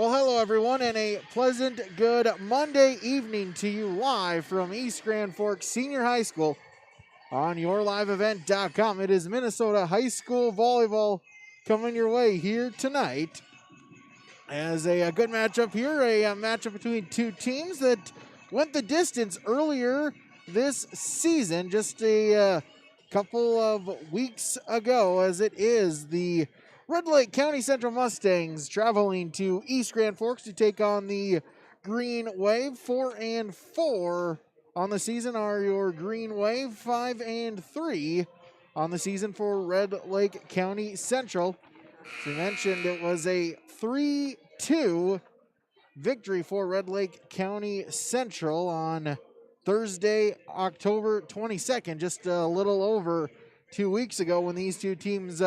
Well, hello everyone, and a pleasant good Monday evening to you live from East Grand Forks Senior High School on yourliveevent.com. It is Minnesota High School Volleyball coming your way here tonight as a good matchup here, a matchup between two teams that went the distance earlier this season, just a couple of weeks ago, as it is the Red Lake County Central Mustangs traveling to East Grand Forks to take on the Green Wave. 4-4 on the season are your Green Wave. 5-3 on the season for Red Lake County Central. As we mentioned, it was a 3-2 victory for Red Lake County Central on Thursday, October 22nd, just a little over 2 weeks ago when these two teams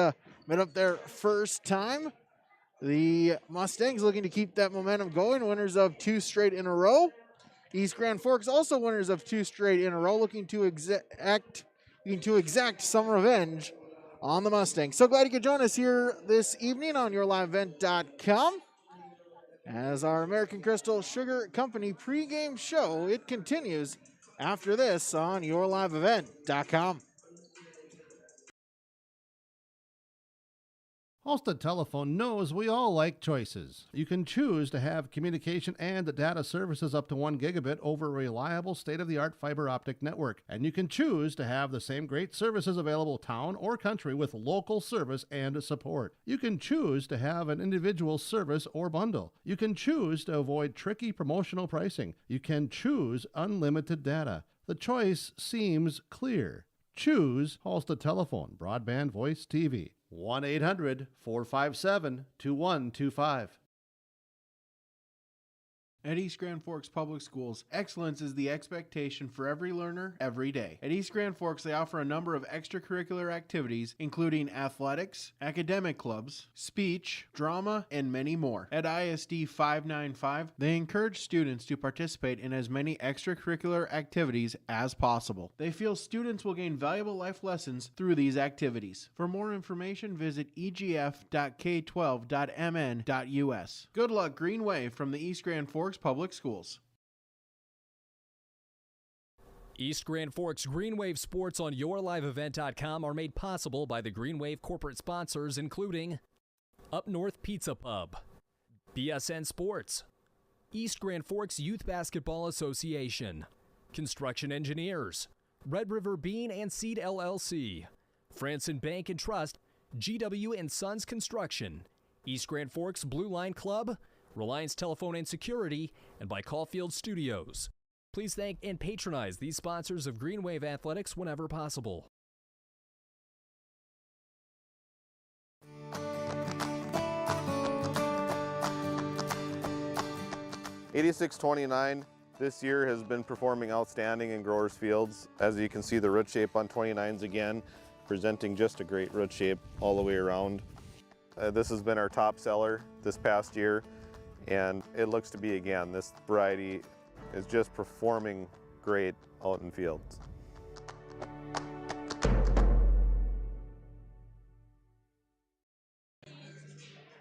met up their first time. The Mustangs looking to keep that momentum going, winners of 2 straight in a row. East Grand Forks also winners of 2 straight in a row, looking to exact some revenge on the Mustangs. So glad you could join us here this evening on yourliveevent.com. As our American Crystal Sugar Company pregame show, it continues after this on yourliveevent.com. Halstead Telephone knows we all like choices. You can choose to have communication and data services up to 1 gigabit over a reliable state-of-the-art fiber optic network. And you can choose to have the same great services available town or country with local service and support. You can choose to have an individual service or bundle. You can choose to avoid tricky promotional pricing. You can choose unlimited data. The choice seems clear. Choose Halstead Telephone, broadband voice TV. 1-800-457-2125. At East Grand Forks Public Schools, excellence is the expectation for every learner, every day. At East Grand Forks, they offer a number of extracurricular activities, including athletics, academic clubs, speech, drama, and many more. At ISD 595, they encourage students to participate in as many extracurricular activities as possible. They feel students will gain valuable life lessons through these activities. For more information, visit egf.k12.mn.us. Good luck, Green Wave, from the East Grand Forks Public Schools. East Grand Forks Green Wave Sports on yourliveevent.com are made possible by the Green Wave corporate sponsors, including Up North Pizza Pub, BSN Sports, East Grand Forks Youth Basketball Association, Construction Engineers, Red River Bean and Seed LLC, Franson Bank and Trust, GW and Sons Construction, East Grand Forks Blue Line Club, Reliance Telephone and Security, and by Caulfield Studios. Please thank and patronize these sponsors of Green Wave Athletics whenever possible. '86-29 this year has been performing outstanding in growers fields. As you can see, the root shape on 29s again, presenting just a great root shape all the way around. This has been our top seller this past year, and it looks to be again. This variety is just performing great out in fields.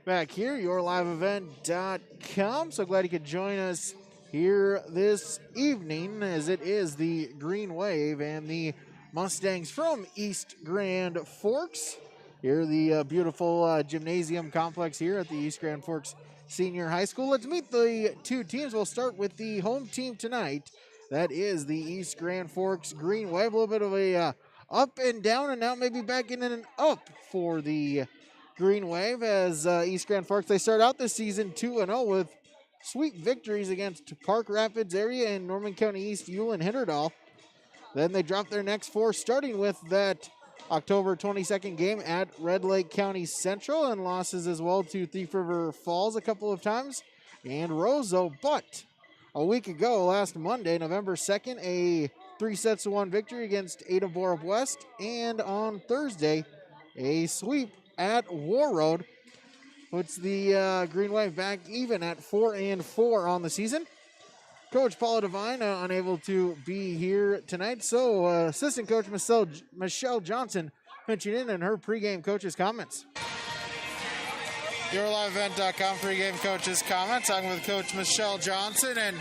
Back here, yourliveevent.com. So glad you could join us here this evening, as it is the Green Wave and the Mustangs from East Grand Forks. Here, the beautiful gymnasium complex here at the East Grand Forks Senior High School. Let's meet the two teams. We'll start with the home team tonight. That is the East Grand Forks Green Wave. A little bit of a up and down, and now maybe back in an up for the Green Wave, as East Grand Forks, they start out this season 2-0 with sweet victories against Park Rapids area and Norman County East, Ewell, and Hitterdal. Then they drop their next 4, starting with that October 22nd game at Red Lake County Central, and losses as well to Thief River Falls a couple of times and Roseau. But a week ago, last Monday, November 2nd, a 3-1 victory against Ada Borup West, and on Thursday, a sweep at Warroad puts the Green Wave back even at 4-4 on the season. Coach Paula Devine unable to be here tonight, so Assistant Coach Michelle Johnson pitching in her pregame coach's comments. YourLiveEvent.com pregame coach's comments. Talking with Coach Michelle Johnson. And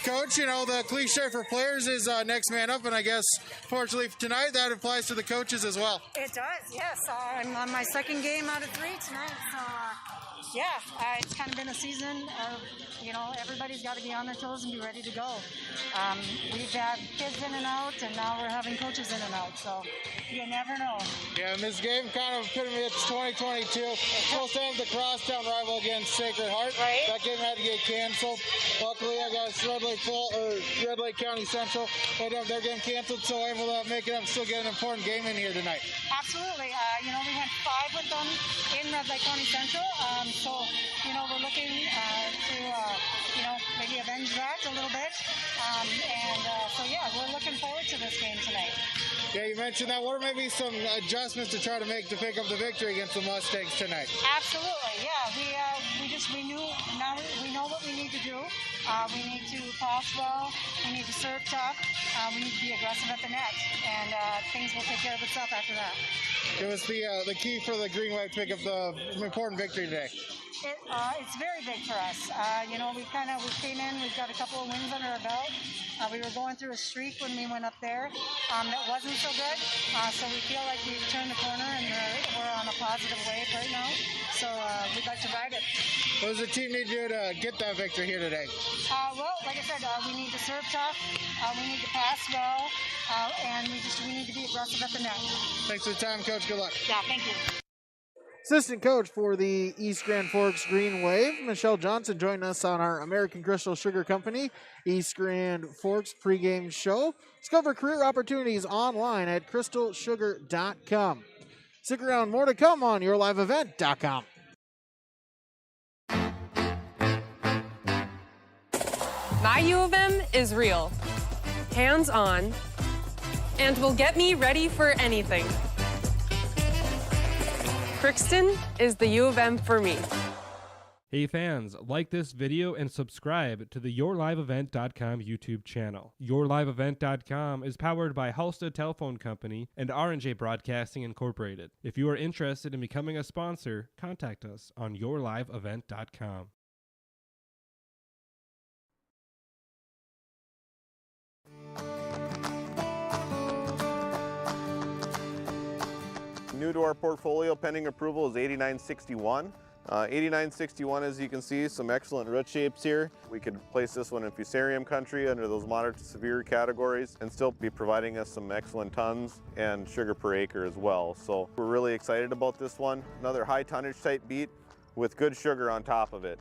Coach, you know, the cliche for players is next man up, and I guess fortunately for tonight that applies to the coaches as well. It does, yes. I'm on my second game out of 3 tonight, so it's kind of been a season of, you know, everybody's got to be on their toes and be ready to go. We've had kids in and out, and now we're having coaches in and out, so you never know. Yeah, and this game kind of epitomates 2022. Supposed to have the crosstown rival against Sacred Heart. Right. That game had to get canceled. Luckily, I got Red Lake County Central. They had their game canceled, so able to make it up, still get an important game in here tonight. Absolutely. We went 5 with them in Red Lake County Central. So, we're looking to, maybe avenge that a little bit. We're looking forward to this game tonight. Yeah, you mentioned that. What are maybe some adjustments to try to make to pick up the victory against the Mustangs tonight? Absolutely, yeah. We know what we need to do. We need to pass well. We need to serve tough. We need to be aggressive at the net, and things will take care of itself after that. Give us the key for the Green Wave to pick up the important victory today. It's very big for us. We came in, we've got a couple of wins under our belt. We were going through a streak when we went up there that wasn't so good. So we feel like we've turned the corner and we're on a positive wave right now. So we'd like to ride it. What does the team need to do to get that victory here today? Like I said, we need to serve tough. We need to pass well. And we need to be aggressive at the net. Thanks for the time, Coach. Good luck. Yeah, thank you. Assistant coach for the East Grand Forks Green Wave, Michelle Johnson, joined us on our American Crystal Sugar Company East Grand Forks pregame show. Discover career opportunities online at crystalsugar.com. Stick around, more to come on YourLiveEvent.com. My U of M is real, hands-on, and will get me ready for anything. Crookston is the U of M for me. Hey fans, like this video and subscribe to the YourLiveEvent.com YouTube channel. YourLiveEvent.com is powered by Halstead Telephone Company and R&J Broadcasting Incorporated. If you are interested in becoming a sponsor, contact us on YourLiveEvent.com. New to our portfolio, pending approval, is 8961. 8961, as you can see, some excellent root shapes here. We could place this one in fusarium country under those moderate to severe categories and still be providing us some excellent tons and sugar per acre as well. So we're really excited about this one. Another high tonnage type beet with good sugar on top of it.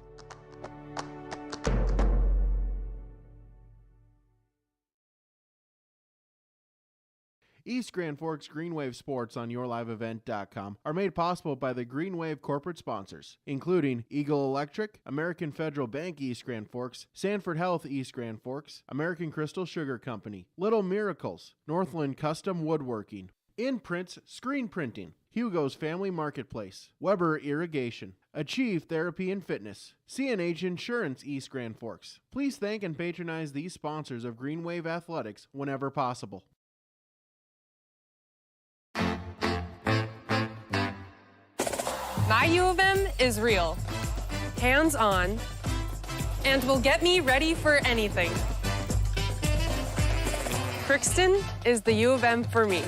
East Grand Forks Green Wave Sports on YourLiveEvent.com are made possible by the Green Wave corporate sponsors, including Eagle Electric, American Federal Bank East Grand Forks, Sanford Health East Grand Forks, American Crystal Sugar Company, Little Miracles, Northland Custom Woodworking, Imprints Screen Printing, Hugo's Family Marketplace, Weber Irrigation, Achieve Therapy and Fitness, CNH Insurance East Grand Forks. Please thank and patronize these sponsors of Green Wave Athletics whenever possible. My U of M is real, hands-on, and will get me ready for anything. Crookston is the U of M for me.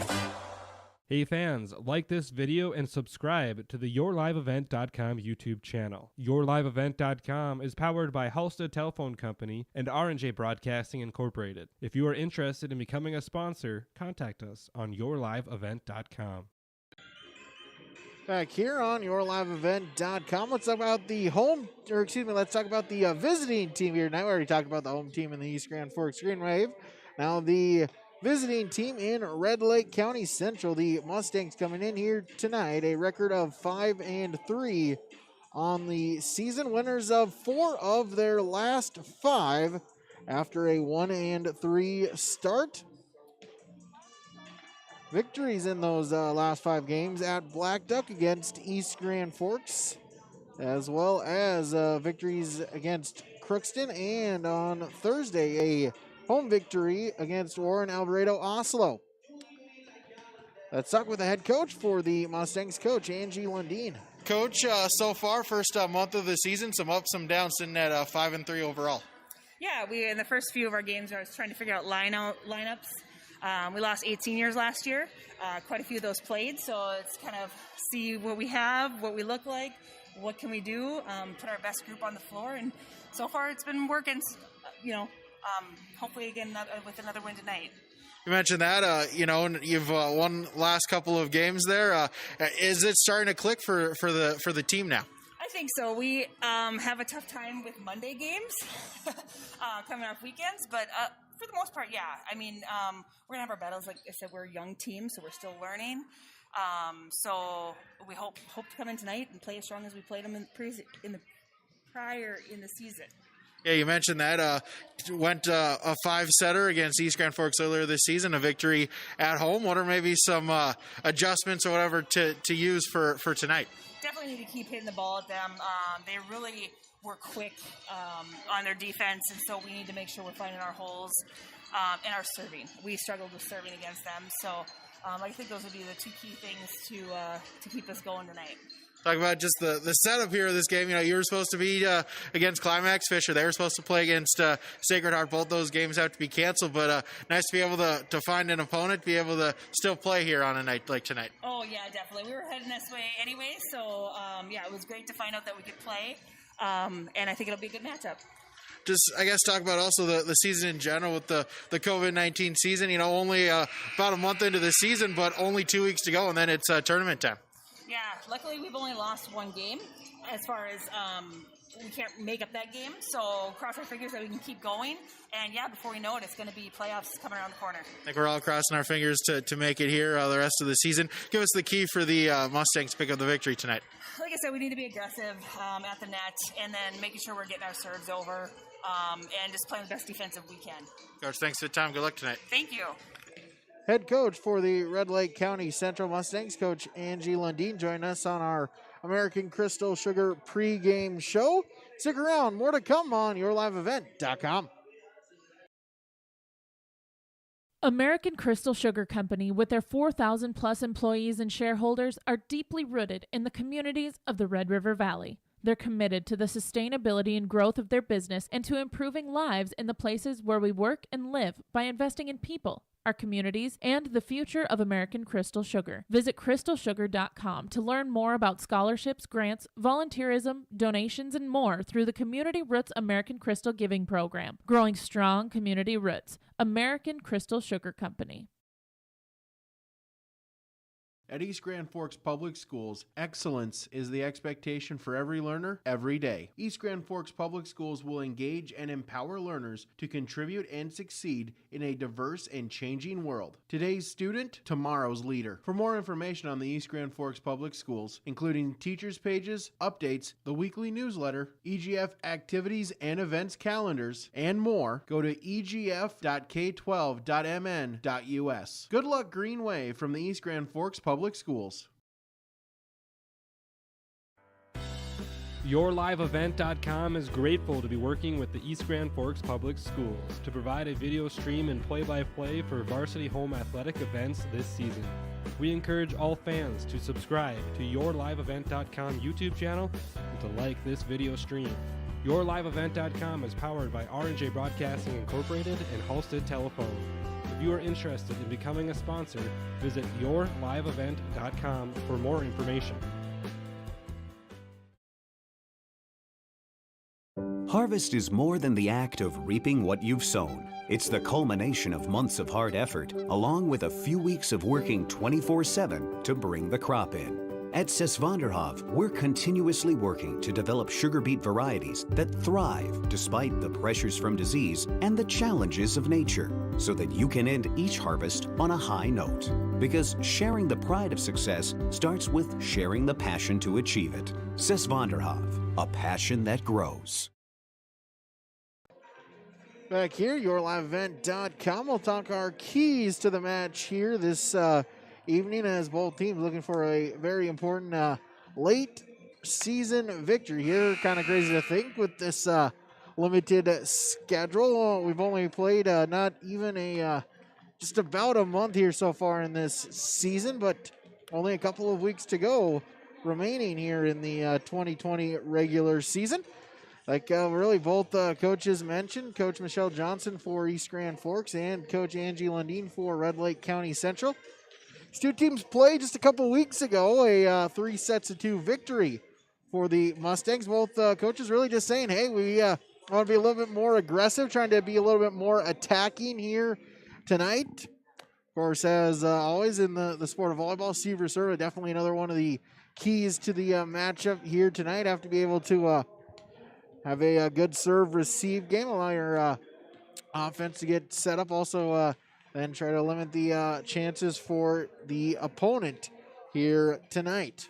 Hey fans, like this video and subscribe to the YourLiveEvent.com YouTube channel. YourLiveEvent.com is powered by Halstead Telephone Company and R&J Broadcasting Incorporated. If you are interested in becoming a sponsor, contact us on YourLiveEvent.com. Back here on YourLiveEvent.com, let's talk about let's talk about the visiting team here tonight. We already talked about the home team in the East Grand Forks Green Wave. Now the visiting team in Red Lake County Central, the Mustangs, coming in here tonight, a record of 5-3 on the season, winners of 4 of their last 5 after a 1-3 start. Victories in those last 5 games at Black Duck against East Grand Forks, as well as victories against Crookston, and on Thursday, a home victory against Warren Alvarado Oslo. Let's talk with the head coach for the Mustangs, Coach Angie Lundeen. Coach, so far, first month of the season, some ups, some downs, sitting at 5-3 overall. Yeah, we in the first few of our games, I was trying to figure out lineups. We lost 8 seniors last year. Quite a few of those played, so it's kind of see what we have, what we look like, what can we do, put our best group on the floor, and so far it's been working. Hopefully again with another win tonight. You mentioned that, and you've won last couple of games there. Is it starting to click for the team now? I think so. We have a tough time with Monday games coming off weekends, but for the most part, yeah. I mean, we're going to have our battles. Like I said, we're a young team, so we're still learning. So we hope to come in tonight and play as strong as we played them in the season. Yeah, you mentioned that. Went a 5-setter against East Grand Forks earlier this season, a victory at home. What are maybe some adjustments or whatever to use for tonight? Definitely need to keep hitting the ball at them. They really were quick on their defense, and so we need to make sure we're finding our holes and our serving. We struggled with serving against them, so I think those would be the 2 key things to keep us going tonight. Talk about just the setup here of this game. You were supposed to be against Climax Fisher. They were supposed to play against Sacred Heart. Both those games have to be canceled, but nice to be able to find an opponent, be able to still play here on a night like tonight. Oh, yeah, definitely. We were heading this way anyway, so, it was great to find out that we could play, and I think it'll be a good matchup. Just, I guess, talk about also the season in general with the COVID-19 season. Only about a month into the season, but only 2 weeks to go, and then it's tournament time. Yeah, luckily we've only lost 1 game as far as we can't make up that game. So cross our fingers that we can keep going. And, yeah, before we know it, it's going to be playoffs coming around the corner. I think we're all crossing our fingers to make it here the rest of the season. Give us the key for the Mustangs to pick up the victory tonight. Like I said, we need to be aggressive at the net and then making sure we're getting our serves over and just playing the best defensive we can. Coach, thanks for the time. Good luck tonight. Thank you. Head coach for the Red Lake County Central Mustangs, Coach Angie Lundeen, joining us on our American Crystal Sugar pregame show. Stick around. More to come on yourliveevent.com. American Crystal Sugar Company, with their 4,000-plus employees and shareholders, are deeply rooted in the communities of the Red River Valley. They're committed to the sustainability and growth of their business and to improving lives in the places where we work and live by investing in people, our communities, and the future of American Crystal Sugar. Visit crystalsugar.com to learn more about scholarships, grants, volunteerism, donations, and more through the Community Roots American Crystal Giving Program. Growing strong community roots. American Crystal Sugar Company. At East Grand Forks Public Schools, excellence is the expectation for every learner every day. East Grand Forks Public Schools will engage and empower learners to contribute and succeed in a diverse and changing world. Today's student, tomorrow's leader. For more information on the East Grand Forks Public Schools, including teachers' pages, updates, the weekly newsletter, EGF activities and events calendars, and more, go to egf.k12.mn.us. Good luck Greenway from the East Grand Forks Public Schools. YourLiveEvent.com is grateful to be working with the East Grand Forks Public Schools to provide a video stream and play-by-play for varsity home athletic events this season. We encourage all fans to subscribe to YourLiveEvent.com YouTube channel and to like this video stream. YourLiveEvent.com is powered by R&J Broadcasting Incorporated and Halstead Telephone. If you are interested in becoming a sponsor, visit YourLiveEvent.com for more information. Harvest is more than the act of reaping what you've sown. It's the culmination of months of hard effort, along with a few weeks of working 24/7 to bring the crop in. At Sesvanderhof, we're continuously working to develop sugar beet varieties that thrive despite the pressures from disease and the challenges of nature, so that you can end each harvest on a high note. Because sharing the pride of success starts with sharing the passion to achieve it. Sesvanderhof, a passion that grows. Back here, yourliveevent.com. We'll talk our keys to the match here this evening as both teams looking for a very important late season victory here. Kind of crazy to think with this limited schedule. We've only played not even just about a month here so far in this season, but only a couple of weeks to go remaining here in the 2020 regular season. Like really both coaches mentioned, Coach Michelle Johnson for East Grand Forks and Coach Angie Lundin for Red Lake County Central. These two teams played just a couple weeks ago, a 3-2 victory for the Mustangs. Both coaches really just saying, hey, we want to be a little bit more aggressive, trying to be a little bit more attacking here tonight. Of course, as always in the sport of volleyball, receive serve, definitely another one of the keys to the matchup here tonight. Have to be able to have a good serve receive game, allow your offense to get set up. Also, then try to limit the chances for the opponent here tonight.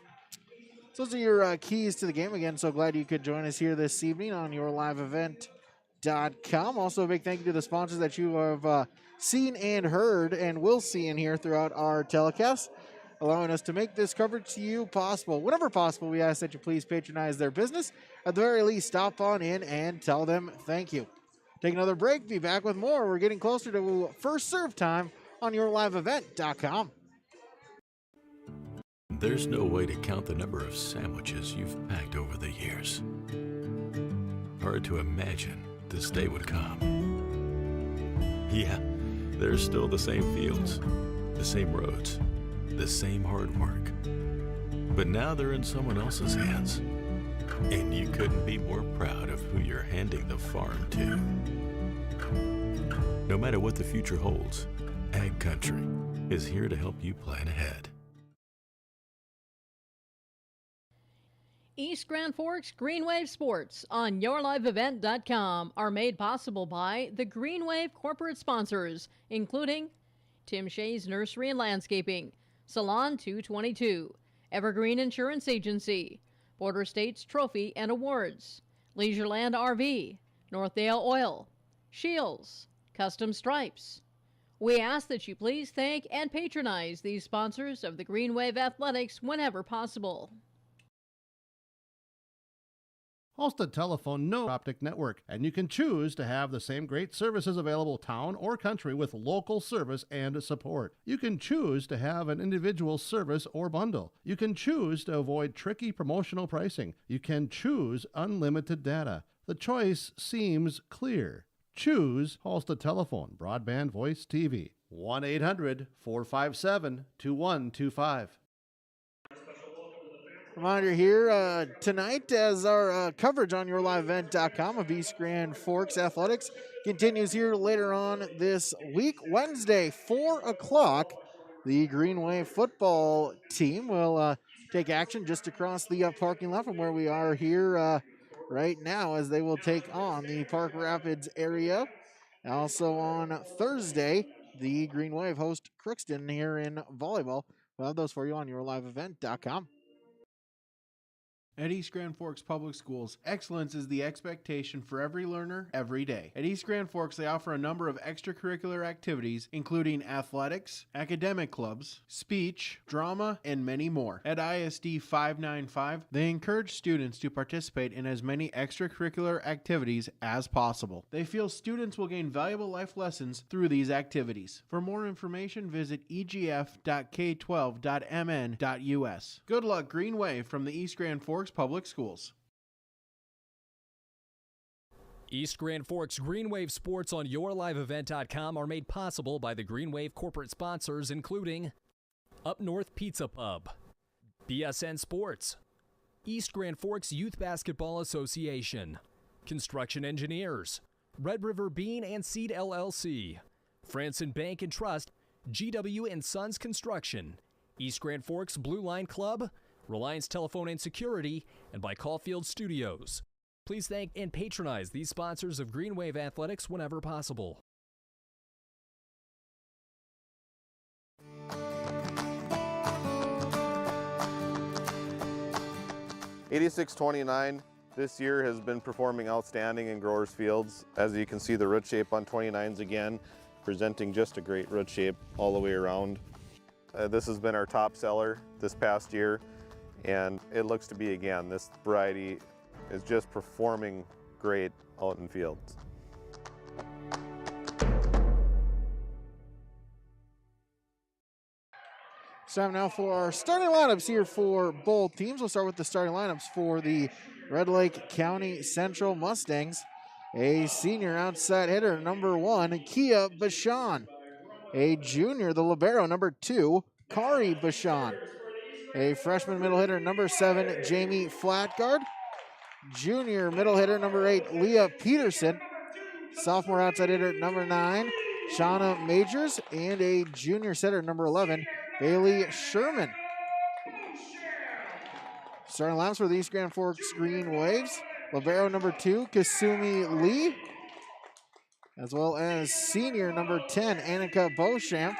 So those are your keys to the game. Again, so glad you could join us here this evening on yourliveevent.com. Also, a big thank you to the sponsors that you have seen and heard and will see in here throughout our telecast, allowing us to make this coverage to you possible. Whenever possible, we ask that you please patronize their business. At the very least, stop on in and tell them thank you. Take another break. Be back with more. We're getting closer to first serve time on yourliveevent.com. There's no way to count the number of sandwiches you've packed over the years. Hard to imagine this day would come. Yeah, there's still the same fields, the same roads, the same hard work. But now they're in someone else's hands. And you couldn't be more proud of who you're handing the farm to. No matter what the future holds, Ag Country is here to help you plan ahead. East Grand Forks Green Wave Sports on yourliveevent.com are made possible by the Green Wave corporate sponsors, including Tim Shea's Nursery and Landscaping, Salon 222, Evergreen Insurance Agency, Border States Trophy and Awards, Leisureland RV, Northdale Oil, Shields, Custom Stripes. We ask that you please thank and patronize these sponsors of the Green Wave Athletics whenever possible. Halstead Telephone No Optic Network, and you can choose to have the same great services available town or country with local service and support. You can choose to have an individual service or bundle. You can choose to avoid tricky promotional pricing. You can choose unlimited data. The choice seems clear. Choose Halstead Telephone, Broadband Voice TV. 1-800-457-2125. Reminder here tonight as our coverage on yourliveevent.com of East Grand Forks Athletics continues here later on this week. Wednesday, 4 o'clock, the Green Wave football team will take action just across the parking lot from where we are here right now, as they will take on the Park Rapids area. Also on Thursday, the Green Wave host Crookston here in volleyball. We'll have those for you on yourliveevent.com. At East Grand Forks Public Schools, excellence is the expectation for every learner, every day. At East Grand Forks, they offer a number of extracurricular activities, including athletics, academic clubs, speech, drama, and many more. At ISD 595, they encourage students to participate in as many extracurricular activities as possible. They feel students will gain valuable life lessons through these activities. For more information, visit egf.k12.mn.us. Good luck, Green Wave, from the East Grand Forks Public Schools. East Grand Forks Green Wave Sports on yourliveevent.com are made possible by the Green Wave corporate sponsors, including Up North Pizza Pub, BSN Sports, East Grand Forks Youth Basketball Association, Construction Engineers, Red River Bean and Seed LLC, Franson Bank and Trust, GW and Sons Construction, East Grand Forks Blue Line Club, Reliance Telephone and Security, and by Caulfield Studios. Please thank and patronize these sponsors of Green Wave Athletics whenever possible. '86-29 this year has been performing outstanding in growers fields. As you can see, the root shape on 29s again, presenting just a great root shape all the way around. This has been our top seller this past year, and it looks to be again. This variety is just performing great out in fields. It's time now for our starting lineups here for both teams. We'll start with the starting lineups for the Red Lake County Central Mustangs. A senior outside hitter, number 1, Kia Bashan. A junior, the libero, number 2, Kari Bashan. A freshman middle hitter, number 7, Jamie Flatguard. Junior middle hitter, number 8, Leah Peterson. Sophomore outside hitter, number 9, Shauna Majors. And a junior setter, number 11, Bailey Sherman. Starting lineups for the East Grand Forks Green Waves. Libero number 2, Kasumi Lee. As well as senior number 10, Annika Beauchamp.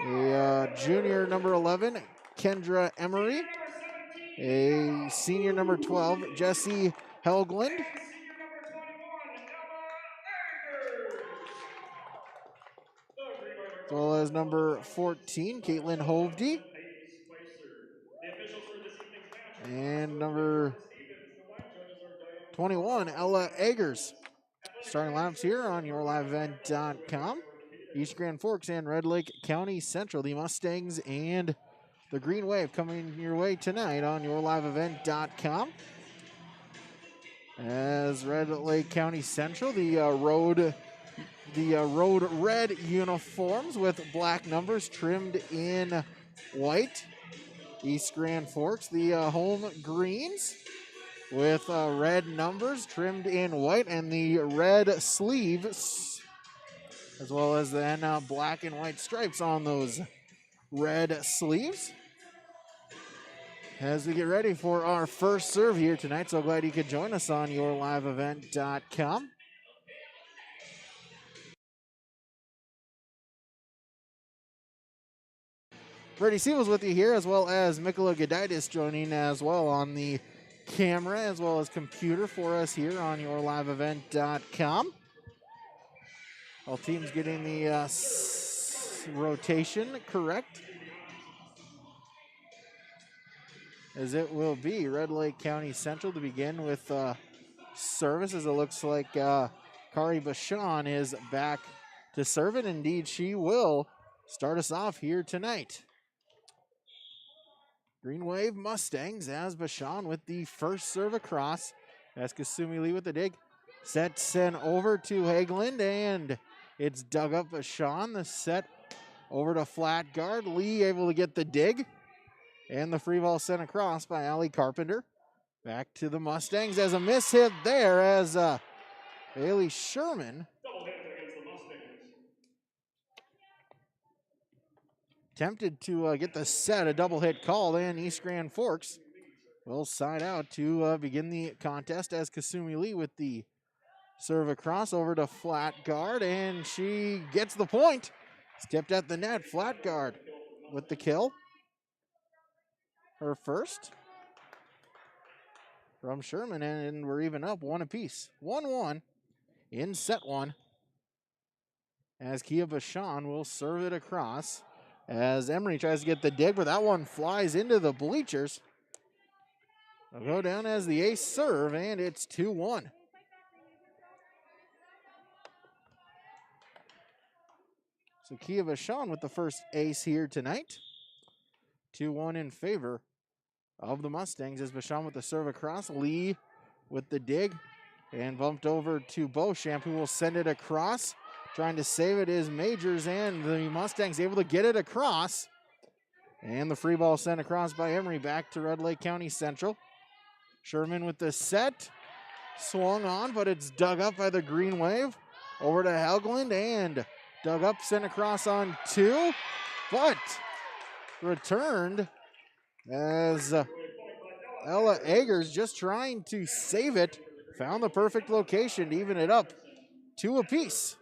A junior number 11, Kendra Emery. A senior number 12, Jesse Helgland. As well as number 14, Caitlin Hovde. And number 21, Ella Eggers. Starting lineups here on yourliveevent.com. East Grand Forks and Red Lake County Central, the Mustangs and the Green Wave coming your way tonight on yourliveevent.com. As Red Lake County Central, the road red uniforms with black numbers trimmed in white. East Grand Forks, the home greens with red numbers trimmed in white and the red sleeves, as well as then black and white stripes on those red sleeves. As we get ready for our first serve here tonight, so glad you could join us on yourliveevent.com. Brady Siebel's with you here, as well as Mikola Goditis joining as well on the camera, as well as computer for us here on yourliveevent.com. All teams getting the rotation correct, as it will be Red Lake County Central to begin with service, as it looks like Kari Bashan is back to serve it. Indeed, she will start us off here tonight. Green Wave Mustangs as Bashan with the first serve across. As Kasumi Lee with the dig. Set sent over to Hageland, and it's dug up Bashan. The set over to flat guard. Lee able to get the dig. And the free ball sent across by Allie Carpenter. Back to the Mustangs as a miss hit there as Bailey Sherman attempted to get the set, a double hit call, and East Grand Forks will side out to begin the contest as Kasumi Lee with the serve across over to flat guard, and she gets the point. It's tipped at the net. Flat guard with the kill. Her first from Sherman, and we're even up 1 apiece. 1-1 in set 1. As Kia Bashan will serve it across. As Emery tries to get the dig, but that one flies into the bleachers. It'll go down as the ace serve, and it's 2-1. So Kia Bashan with the first ace here tonight. 2-1 in favor of the Mustangs as Bashan with the serve across. Lee with the dig and bumped over to Beauchamp, who will send it across. Trying to save it is Majors, and the Mustangs able to get it across. And the free ball sent across by Emery back to Red Lake County Central. Sherman with the set. Swung on, but it's dug up by the Green Wave. Over to Helgland, and dug up, sent across on 2. But returned as Ella Eggers just trying to save it. Found the perfect location to even it up 2 apiece.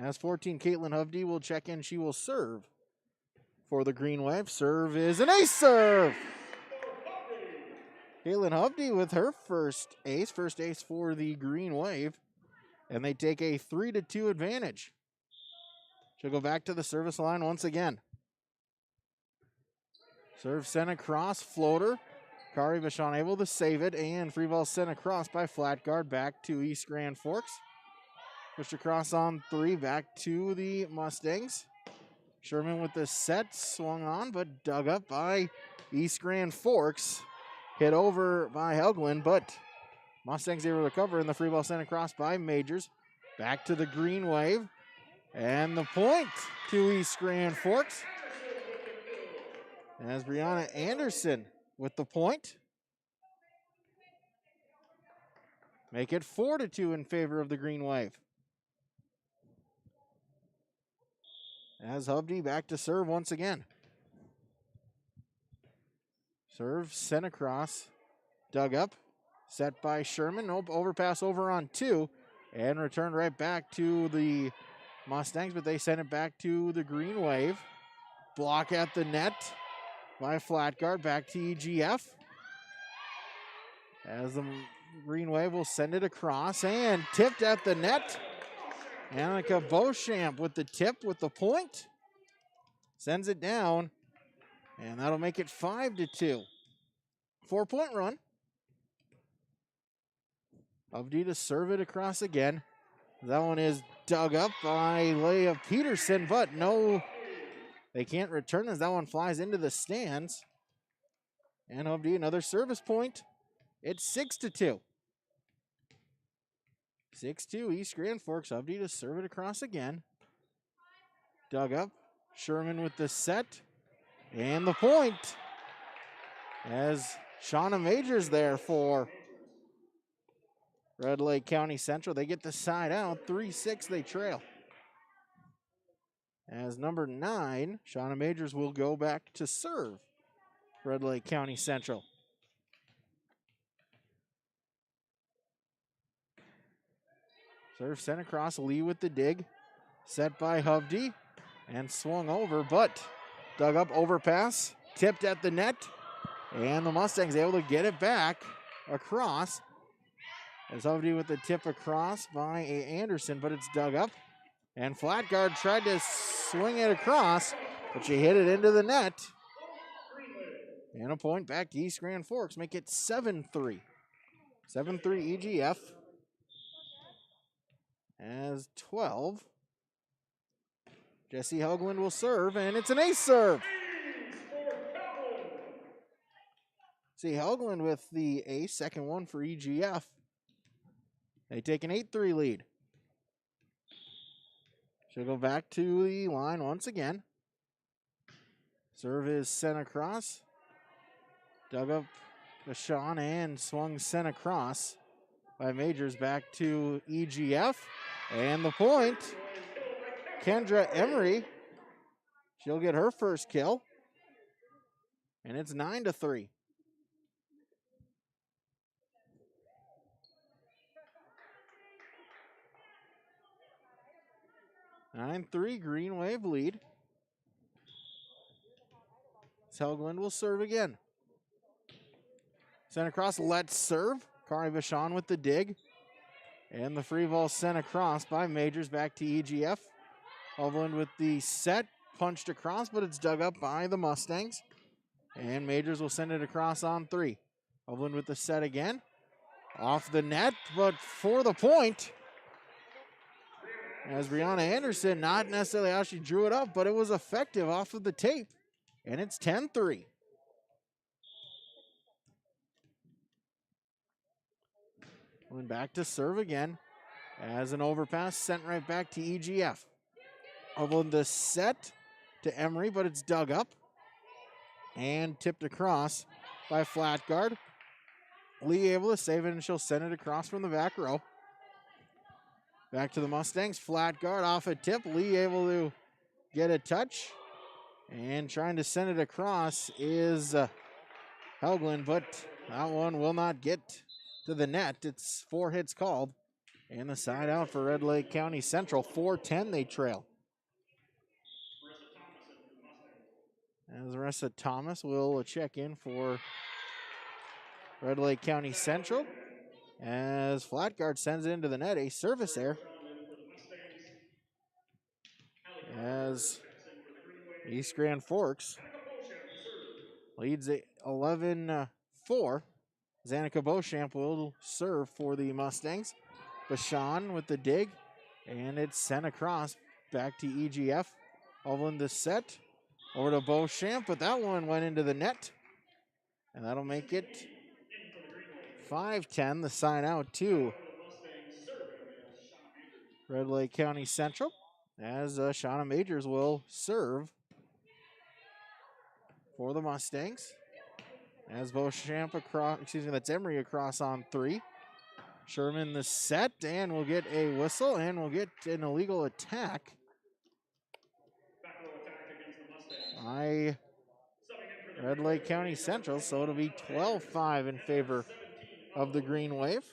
As 14, Caitlin Hovde will check in. She will serve for the Green Wave. Serve is an ace serve. Caitlin Hovde with her first ace for the Green Wave. And they take a 3-2 advantage. She'll go back to the service line once again. Serve sent across, floater. Kari Vachon able to save it, and free ball sent across by flat guard back to East Grand Forks. Pushed across on 3, back to the Mustangs. Sherman with the set, swung on, but dug up by East Grand Forks. Hit over by Helglin, but Mustangs able to cover, and the free ball sent across by Majors. Back to the Green Wave, and the point to East Grand Forks. As Brianna Anderson with the point. Make it 4-2 in favor of the Green Wave. As Hovde back to serve once again. Serve sent across, dug up, set by Sherman. Nope, overpass over on 2, and returned right back to the Mustangs, but they sent it back to the Green Wave. Block at the net by flat guard, back to EGF. As the Green Wave will send it across, and tipped at the net. Annika Beauchamp with the tip with the point. Sends it down, and that'll make it 5-2. 4-point run. Hovde to serve it across again. That one is dug up by Leah Peterson, but no, they can't return as that one flies into the stands. And Hovde another service point. It's 6-2. 6-2 East Grand Forks. Hovde to serve it across again. Dug up. Sherman with the set. And the point. As Shauna Majors there for Red Lake County Central. They get the side out. 3-6 they trail. As number 9, Shauna Majors will go back to serve Red Lake County Central. Serve sent across, Lee with the dig. Set by Hovde and swung over, but dug up, overpass, tipped at the net, and the Mustangs able to get it back across. As Hovde with the tip across by Anderson, but it's dug up. And flat guard tried to swing it across, but she hit it into the net. And a point back to East Grand Forks, make it 7-3. 7-3 EGF. As 12. Jesse Helgeland will serve, and it's an ace serve. See Helgeland with the ace, second one for EGF. They take an 8-3 lead. She'll go back to the line once again. Serve is sent across. Dug up Vachon and swung sent across by Majors back to EGF. And the point, Kendra Emery. She'll get her first kill. And it's 9-3. Green Wave lead. Helgeland will serve again. Sent across, let's serve. Kari Vachon with the dig. And the free ball sent across by Majors back to EGF. Helgeland with the set, punched across, but it's dug up by the Mustangs. And Majors will send it across on 3. Helgeland with the set again. Off the net, but for the point. As Brianna Anderson, not necessarily how she drew it up, but it was effective off of the tape. And it's 10-3. Going back to serve again. As an overpass sent right back to EGF. Overland the set to Emery, but it's dug up. And tipped across by flat guard. Lee able to save it, and she'll send it across from the back row. Back to the Mustangs, flat guard off a tip. Lee able to get a touch. And trying to send it across is Helgeland, but that one will not get to the net. It's 4 hits called. And the side out for Red Lake County Central. 4-10 they trail. As Marissa Thomas will check in for Red Lake County Central. As flat guard sends it into the net, a service error. As East Grand Forks leads 11-3 4. Zanika Beauchamp will serve for the Mustangs. Bashan with the dig, and it's sent across back to EGF. Hovland the set, over to Beauchamp, but that one went into the net. And that'll make it 5-10, the sign out to Red Lake County Central, as Shauna Majors will serve for the Mustangs. As Beauchamp across, that's Emery across on 3. Sherman the set, and we'll get a whistle, and we'll get an illegal attack by Red Lake County Central, so it'll be 12-5 in favor of the Green Wave.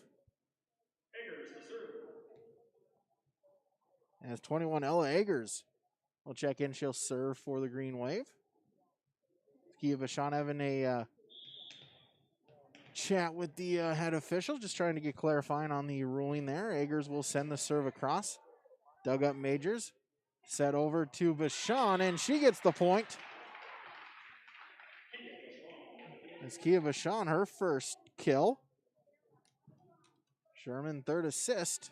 As 21, Ella Eggers will check in. She'll serve for the Green Wave. Kia Bashan having a chat with the head official, just trying to get clarifying on the ruling there. Eggers will send the serve across. Dug up Majors. Set over to Bashan, and she gets the point. As Kia Bashan, her first kill. Sherman, third assist.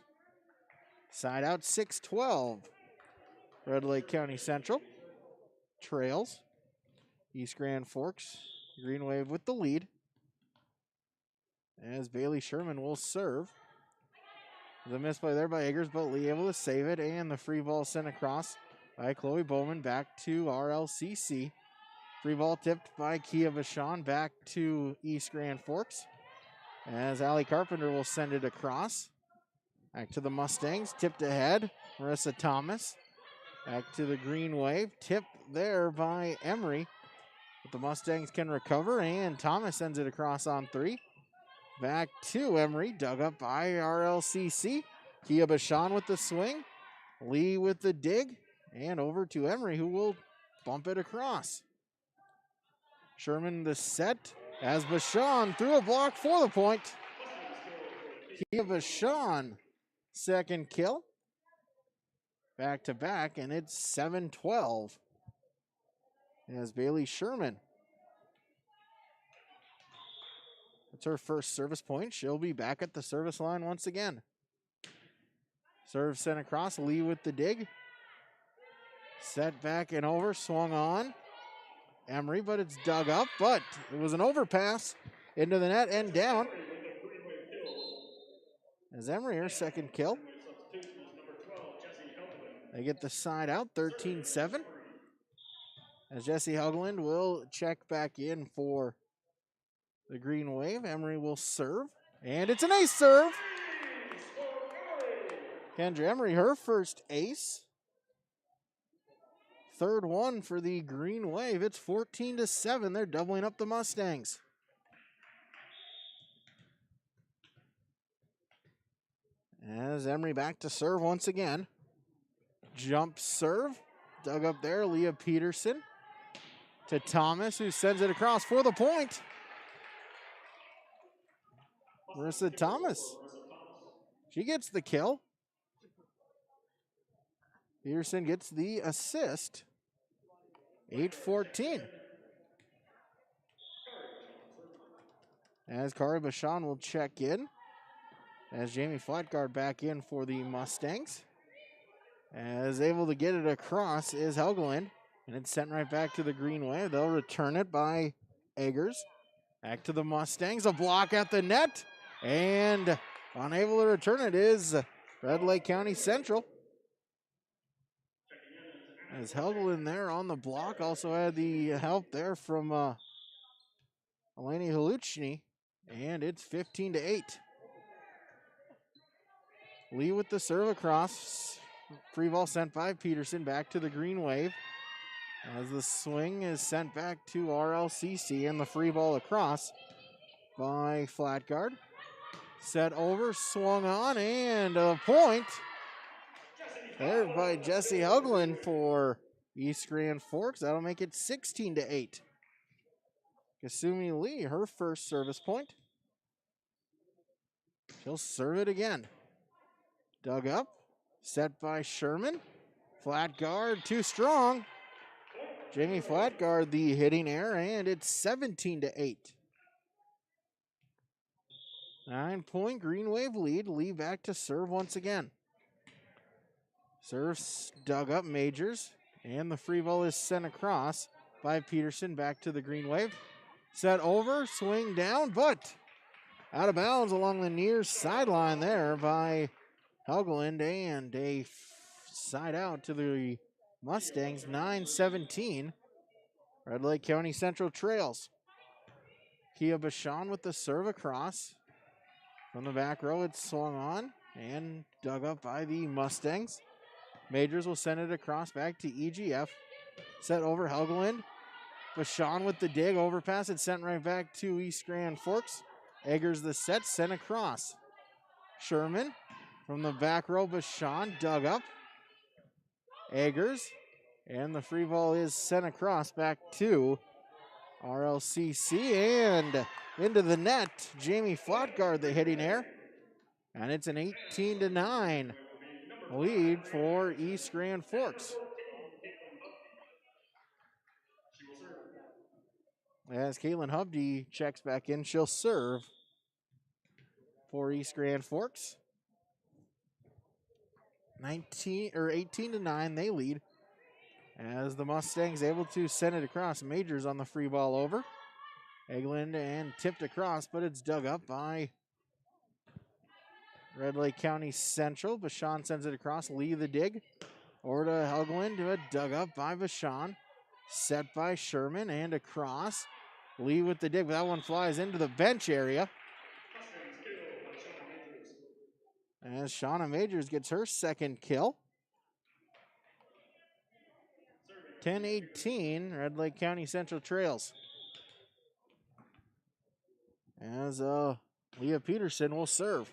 Side out 6-12. Red Lake County Central trails. East Grand Forks, Green Wave with the lead. As Bailey Sherman will serve. The misplay there by Eggers, but Lee able to save it, and the free ball sent across by Chloe Bowman back to RLCC. Free ball tipped by Kia Bashan back to East Grand Forks. As Allie Carpenter will send it across. Back to the Mustangs, tipped ahead. Marissa Thomas. Back to the Green Wave, tipped there by Emery. But the Mustangs can recover, and Thomas sends it across on 3. Back to Emery, dug up by RLCC. Kia Bashan with the swing. Lee with the dig, and over to Emery, who will bump it across. Sherman the set, as Bashan threw a block for the point. Kia Bashan, second kill. Back to back, and it's 7-12. As Bailey Sherman, it's her first service point. She'll be back at the service line once again. Serve sent across, Lee with the dig. Set back and over, swung on. Emery, but it's dug up, but it was an overpass into the net and down. As Emery, her second kill. They get the side out, 13-7. As Jesse Hugland will check back in for the Green Wave. Emery will serve, and it's an ace serve. Kendra Emery, her first ace. Third one for the Green Wave. It's 14-7. They're doubling up the Mustangs. As Emery back to serve once again. Jump serve. Dug up there, Leah Peterson. To Thomas, who sends it across for the point. Marissa Thomas. She gets the kill. Peterson gets the assist. 8-14. As Kari Bashan will check in. As Jamie Flatguard back in for the Mustangs. As able to get it across is Helgeland. And it's sent right back to the Green Wave. They'll return it by Eggers. Back to the Mustangs. A block at the net. And unable to return it is Red Lake County Central. As Helgeland there on the block. Also had the help there from Eleni Haluchny. And it's 15-8. Lee with the serve across. Free ball sent by Peterson back to the Green Wave. As the swing is sent back to RLCC, and the free ball across by Flatguard. Set over, swung on, and a point there by Jesse Hugland for East Grand Forks. That'll make it 16-8. Kasumi Lee, her first service point. She'll serve it again. Dug up, set by Sherman. Flatguard, too strong. Jamie Flatguard, the hitting error, and it's 17-8. 9-point Green Wave lead. Lee back to serve once again. Serves dug up Majors, and the free ball is sent across by Peterson back to the Green Wave. Set over, swing down, but out of bounds along the near sideline there by Helgeland, and a side out to the Mustangs. 9-17. Red Lake County Central trails. Kia Bashan with the serve across. From the back row, it's swung on and dug up by the Mustangs. Majors will send it across back to EGF. Set over Helgeland. Bashan with the dig, overpass. It's sent right back to East Grand Forks. Eggers the set, sent across. Sherman from the back row. Bashan dug up. Eggers. And the free ball is sent across back to RLCC and into the net. Jamie Flatguard, the hitting air. And it's an 18-9 lead for East Grand Forks. As Caitlin Hubdy checks back in, she'll serve for East Grand Forks. 18-9, they lead. As the Mustangs able to send it across. Majors on the free ball over. Eglin and tipped across, but it's dug up by Red Lake County Central. Bashan sends it across. Lee the dig. Over to Helgeland, but dug up by Bashan. Set by Sherman and across. Lee with the dig, but that one flies into the bench area. As Shauna Majors gets her second kill. 10-18, Red Lake County Central trails. As Leah Peterson will serve.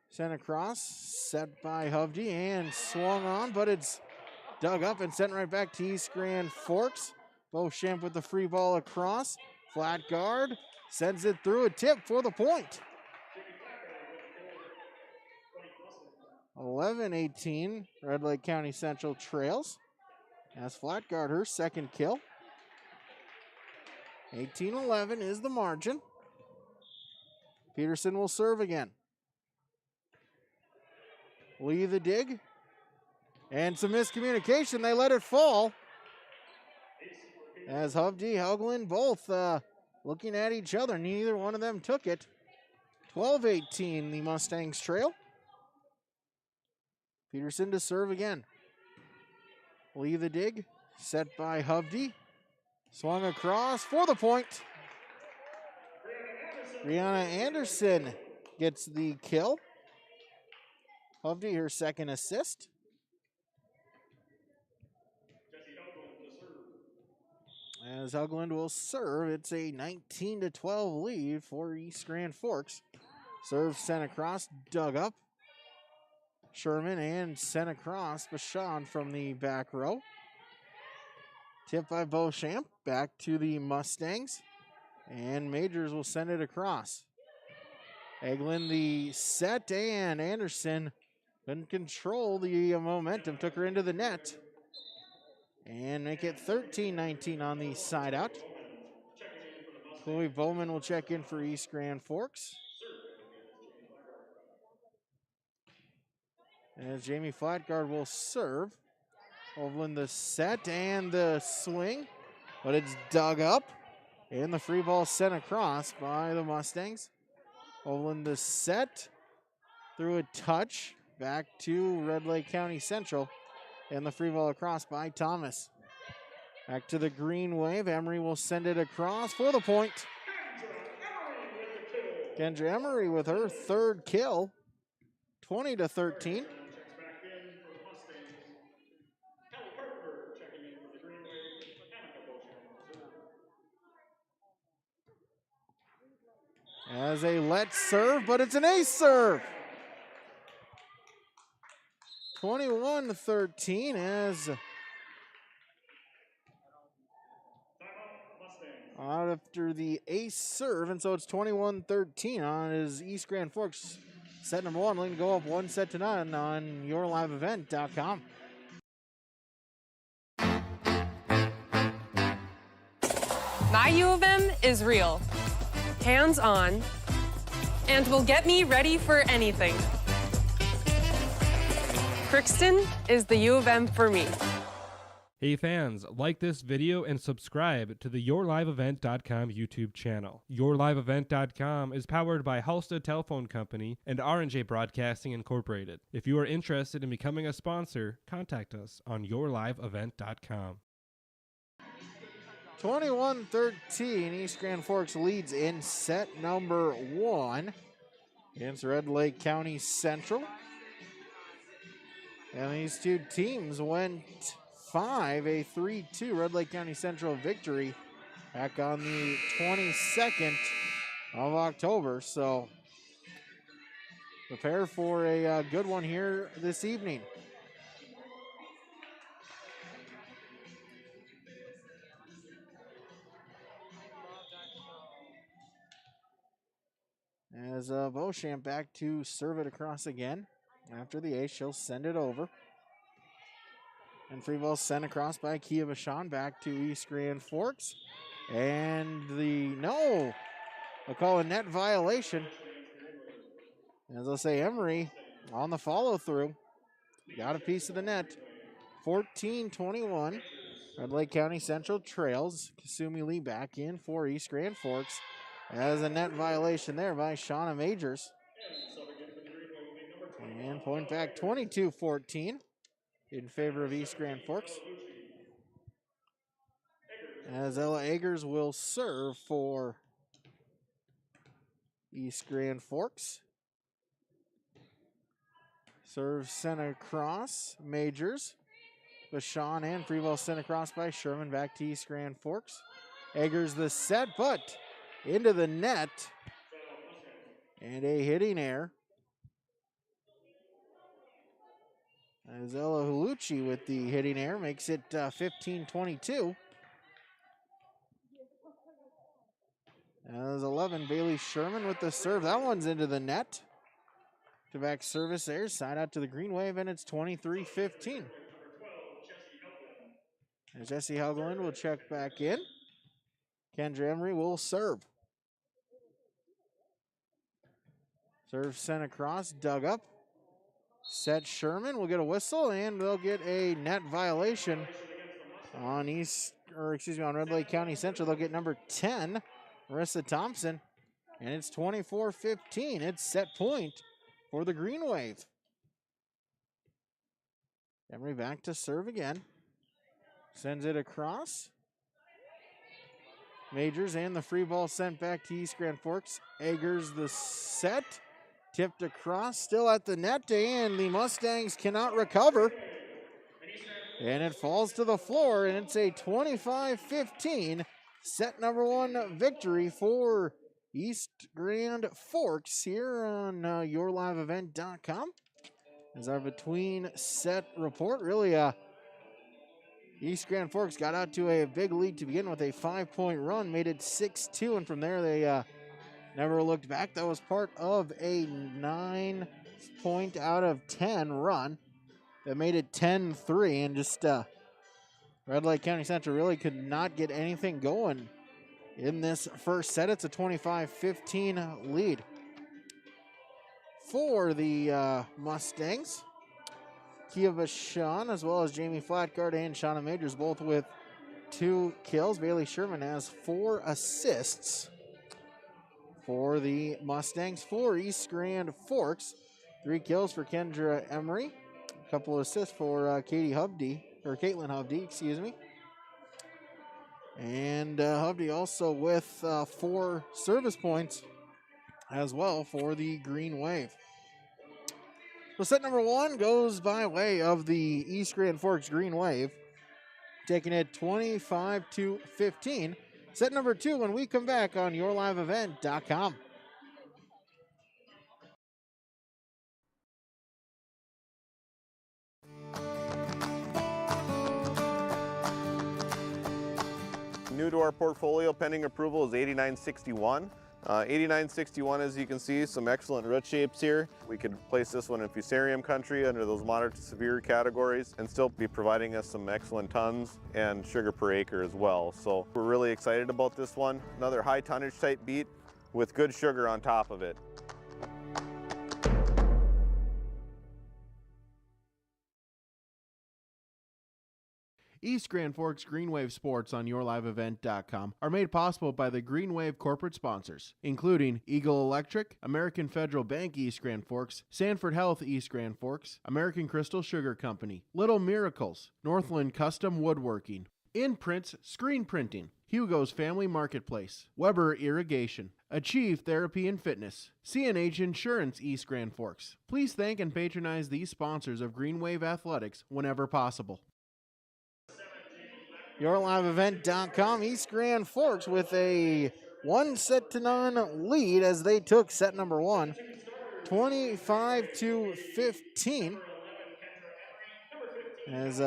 Sent across, set by Hovde and swung on, but it's dug up and sent right back to East Grand Forks. Beauchamp with the free ball across. Flat guard, sends it through a tip for the point. 11-18, Red Lake County Central trails. As Flatguard her second kill. 18-11 is the margin. Peterson will serve again. Lee the dig. And some miscommunication. They let it fall. As Hovde, Helgeland both looking at each other. Neither one of them took it. 12-18 the Mustangs trail. Peterson to serve again. Lee the dig, set by Hovde. Swung across for the point. Brianna Anderson gets the kill. Hovde her second assist. As Helgeland will serve, it's a 19-12 lead for East Grand Forks. Serve sent across, dug up. Sherman and sent across. Bashan from the back row. Tipped by Beauchamp. Back to the Mustangs. And Majors will send it across. Eglin the set, and Anderson couldn't control the momentum. Took her into the net. And make it 13-19 on the side out. Chloe Bowman will check in for East Grand Forks. As Jamie Flatguard will serve. Overland the set and the swing, but it's dug up. And the free ball sent across by the Mustangs. Overland the set through a touch back to Red Lake County Central. And the free ball across by Thomas. Back to the Green Wave. Emery will send it across for the point. Kendra Emery with her third kill. 20-13. As a let's serve, but it's an ace serve. 21-13 as out after the ace serve, and so it's 21-13 on his East Grand Forks set number one. Looking to go up 1-0 on yourliveevent.com. My U of M is real, hands-on, and will get me ready for anything. Crookston is the U of M for me. Hey fans, like this video and subscribe to the YourLiveEvent.com YouTube channel. YourLiveEvent.com is powered by Halstead Telephone Company and R&J Broadcasting Incorporated. If you are interested in becoming a sponsor, contact us on YourLiveEvent.com. 21-13, East Grand Forks leads in set number 1 against Red Lake County Central. And these two teams went 5, a 3-2 Red Lake County Central victory back on the 22nd of October. So prepare for a good one here this evening. As Beauchamp back to serve it across again. After the ace, she'll send it over. And free ball sent across by Kia Vachon back to East Grand Forks. And they'll call a net violation. As they'll say, Emery on the follow through. Got a piece of the net. 14-21. Red Lake County Central trails. Kasumi Lee back in for East Grand Forks. As a net violation there by Shauna Majors. And point back 22-14 in favor of East Grand Forks. As Ella Eggers will serve for East Grand Forks. Serve sent across, Majors. Vachon and free ball sent across by Sherman back to East Grand Forks. Eggers the set, but into the net. And a hitting error. As Ella Hulucci with the hitting error makes it 15-22. As 11, Bailey Sherman with the serve. That one's into the net. To back service there, side out to the green wave, and it's 23-15. As Jesse Helgeland will check back in. Kendra Emery will serve. Serve sent across, dug up. Set Sherman will get a whistle, and they'll get a net violation on Red Lake County Central. They'll get number 10, Marissa Thompson, and it's 24-15. It's set point for the Green Wave. Emery back to serve again. Sends it across. Majors and the free ball sent back to East Grand Forks. Eggers the set. Tipped across, still at the net, and the Mustangs cannot recover. And it falls to the floor, and it's a 25-15 set number 1 victory for East Grand Forks here on YourLiveEvent.com. As our between set report, really East Grand Forks got out to a big lead to begin with, a 5-point run, made it 6-2, and from there they never looked back. That was part of a 9-point out of 10 run that made it 10-3, and just Red Lake County Central really could not get anything going in this first set. It's a 25-15 lead for the Mustangs. Kia Vachon as well as Jamie Flatguard and Shauna Majors both with 2 kills. Bailey Sherman has 4 assists for the Mustangs. For East Grand Forks, 3 kills for Kendra Emery. A couple of assists for Caitlin Hovde, excuse me. And Hovde also with 4 service points as well for the Green Wave. So set number 1 goes by way of the East Grand Forks Green Wave, taking it 25-15. Set number 2 when we come back on YourLiveEvent.com. New to our portfolio, pending approval, is 8961. 8961, as you can see, some excellent root shapes here. We could place this one in fusarium country under those moderate to severe categories and still be providing us some excellent tons and sugar per acre as well. So we're really excited about this one. Another high tonnage type beet with good sugar on top of it. East Grand Forks Green Wave Sports on YourLiveEvent.com are made possible by the Green Wave corporate sponsors, including Eagle Electric, American Federal Bank East Grand Forks, Sanford Health East Grand Forks, American Crystal Sugar Company, Little Miracles, Northland Custom Woodworking, Imprints Screen Printing, Hugo's Family Marketplace, Weber Irrigation, Achieve Therapy and Fitness, CNH Insurance East Grand Forks. Please thank and patronize these sponsors of Green Wave Athletics whenever possible. YourLiveEvent.com, East Grand Forks with a 1-0 lead as they took set number 1, 25-15. As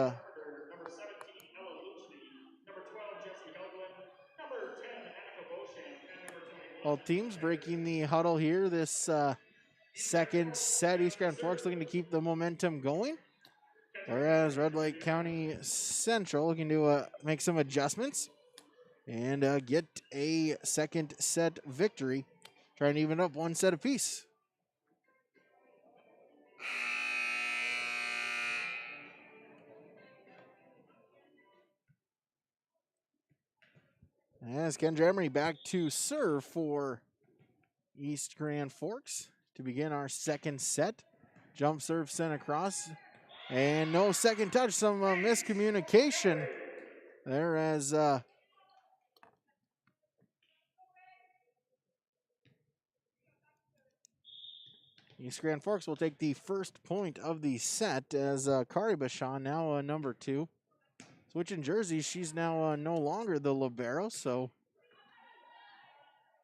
both teams breaking the huddle here this second set. East Grand Forks looking to keep the momentum going, whereas Red Lake County Central looking to make some adjustments and get a second set victory, trying to even up one set apiece. As Kendra Emery back to serve for East Grand Forks to begin our second set. Jump serve sent across, and no second touch. Some miscommunication there as East Grand Forks will take the first point of the set as Kari Bashan now number 2. Switching jerseys, she's now no longer the libero, so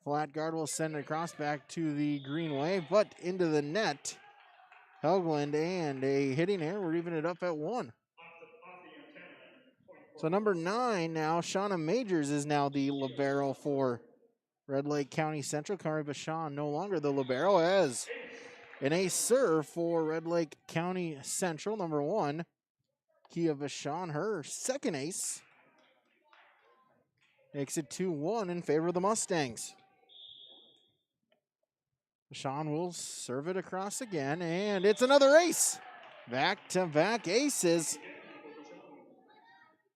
flat guard will send it across back to the Green Wave, but into the net. Helgeland and a hitting error. We're even it up at 1. So number 9 now, Shauna Majors is now the libero for Red Lake County Central. Kari Bashan no longer the libero as an ace serve for Red Lake County Central. Number 1, Kia Bashan, her second ace. Makes it 2-1 in favor of the Mustangs. Bashan will serve it across again, and it's another ace. Back-to-back aces.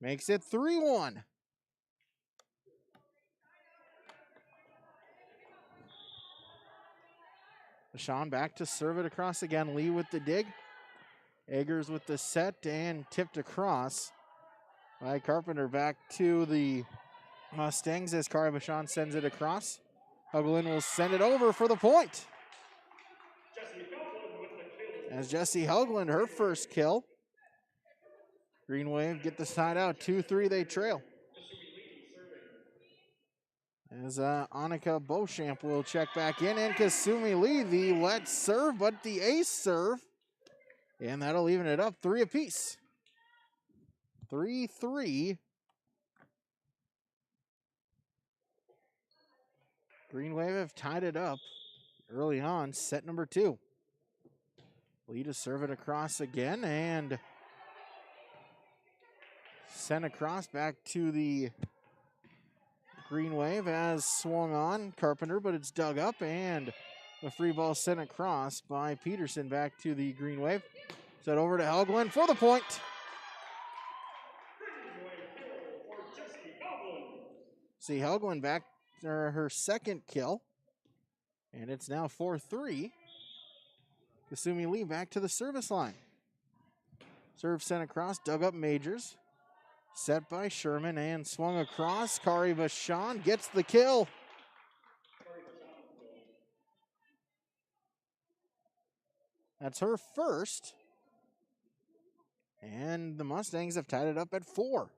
Makes it 3-1. Bashan back to serve it across again. Lee with the dig. Eggers with the set and tipped across by Carpenter. Back to the Mustangs as Kari Bashan sends it across. Huglin will send it over for the point. As Jessie Hugland, her first kill. Green Wave get the side out. 2-3 they trail. As Annika Beauchamp will check back in, and Kasumi Lee the wet serve, but the ace serve. And that'll even it up 3 apiece. 3-3. Green Wave have tied it up early on, set number 2. Lee to serve it across again, and sent across back to the Green Wave as swung on Carpenter, but it's dug up, and the free ball sent across by Peterson back to the Green Wave. Set over to Helglen for the point. See Helglen back her second kill, and it's now 4-3. Kasumi Lee back to the service line. Serve sent across, dug up Majors. Set by Sherman and swung across. Kari Bashan gets the kill. That's her first. And the Mustangs have tied it up at 4.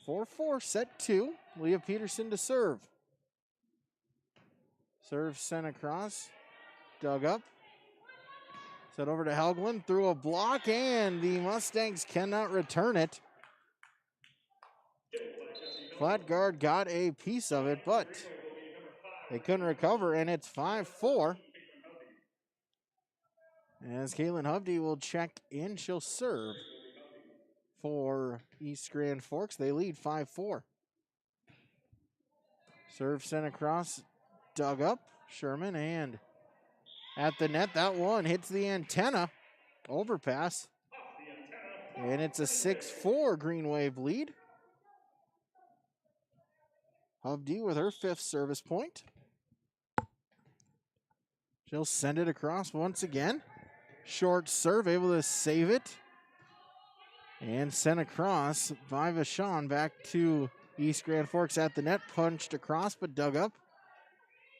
4-4, set 2. Leah Peterson to serve. Serve sent across, dug up. Set over to Helglen through a block, and the Mustangs cannot return it. Flat guard got a piece of it, but they couldn't recover, and it's 5-4. As Caitlin Hovde will check in, she'll serve for East Grand Forks. They lead 5-4. Serve sent across, dug up. Sherman and at the net. That one hits the antenna. Overpass. And it's a 6-4 Green Wave lead. Hovde with her 5th service point. She'll send it across once again. Short serve, able to save it. And sent across by Vachon back to East Grand Forks at the net. Punched across but dug up.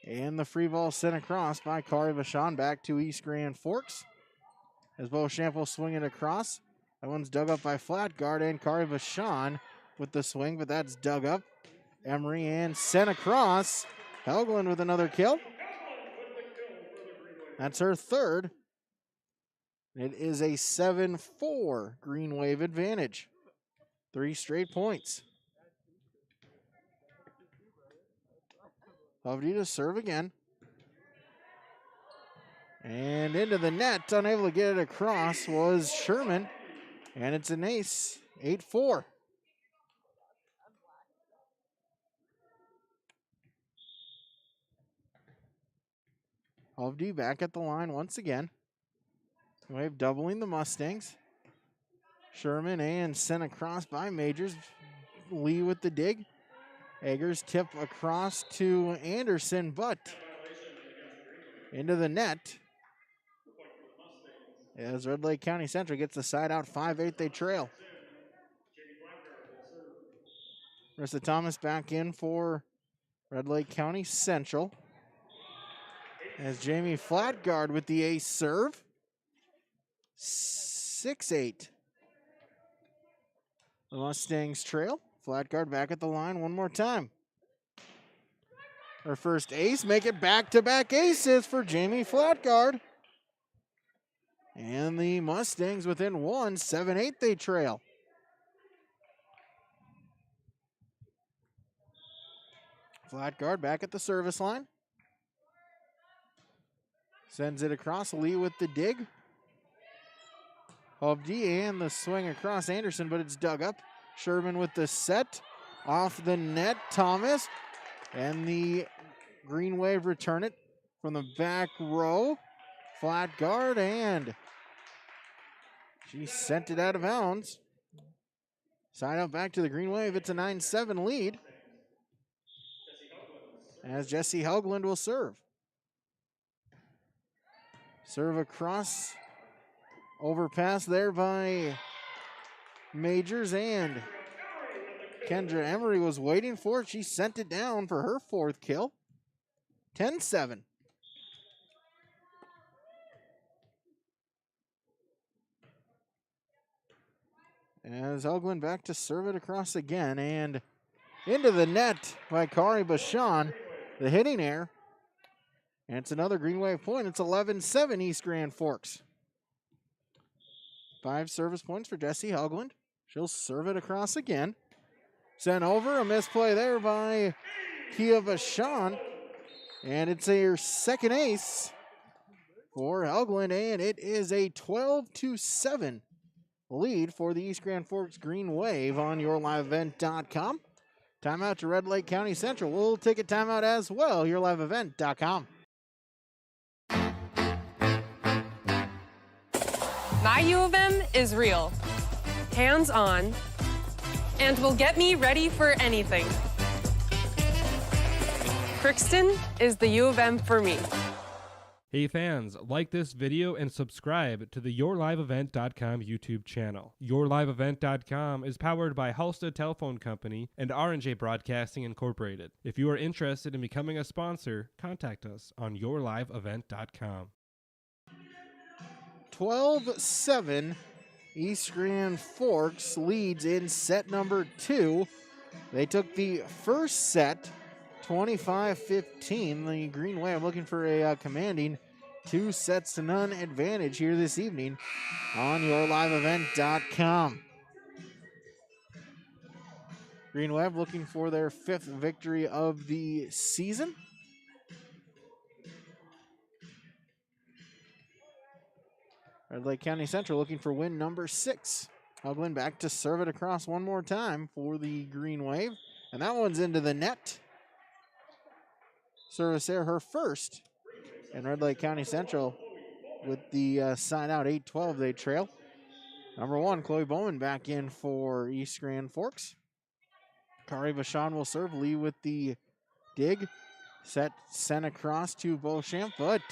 And the free ball sent across by Kari Vachon back to East Grand Forks. As Beauchamp will swing it across. That one's dug up by Flatguard and Kari Vachon with the swing, but that's dug up. Emery and sent across. Helgeland with another kill. That's her 3rd. It is a 7-4 Green Wave advantage. 3 straight points. Hovde to serve again. And into the net, unable to get it across was Sherman. And it's an ace, 8-4. Hovde back at the line once again. Wave doubling the Mustangs. Sherman and sent across by Majors. Lee with the dig. Eggers tip across to Anderson, but into the net. As Red Lake County Central gets the side out, 5-8, they trail. Marissa Thomas back in for Red Lake County Central. As Jamie Flatguard with the ace serve. 6-8. The Mustangs trail. Flatguard back at the line one more time. Her first ace, make it back-to-back aces for Jamie Flatguard. And the Mustangs within 1, 7-8 they trail. Flatguard back at the service line. Sends it across, Lee with the dig. Hovde and the swing across Anderson, but it's dug up. Sherman with the set. Off the net, Thomas. And the Green Wave return it from the back row. Flatguard, and she sent it out of bounds. Side out back to the Green Wave. It's a 9-7 lead. As Jesse Helgeland will serve. Serve across. Overpass there by Majors, and Kendra Emery was waiting for it. She sent it down for her 4th kill. 10-7. As Helgeland back to serve it across again, and into the net by Kari Vachon. The hitting error. And it's another Green Wave point. It's 11-7 East Grand Forks. 5 service points for Jesse Helgeland. She'll serve it across again. Sent over, a misplay there by Kia Vachon. And it's her 2nd ace for Helgeland, and it is a 12-7 lead for the East Grand Forks Green Wave on yourliveevent.com. Timeout to Red Lake County Central. We'll take a timeout as well, yourliveevent.com. My U of M is real, hands-on, and will get me ready for anything. Crookston is the U of M for me. Hey fans, like this video and subscribe to the yourliveevent.com YouTube channel. Yourliveevent.com is powered by Halstead Telephone Company and R&J Broadcasting Incorporated. If you are interested in becoming a sponsor, contact us on yourliveevent.com. 12-7, East Grand Forks leads in set number 2. They took the first set, 25-15. The Green Wave looking for a commanding 2-0 advantage here this evening on yourliveevent.com. Green Wave looking for their 5th victory of the season. Red Lake County Central looking for win number 6. Helgeland back to serve it across one more time for the Green Wave. And that one's into the net. Service there, her first. And Red Lake County Central with the side out 8-12, they trail. Number 1, Chloe Bowman back in for East Grand Forks. Kari Vachon will serve. Lee with the dig. Sent across to Beauchamp, but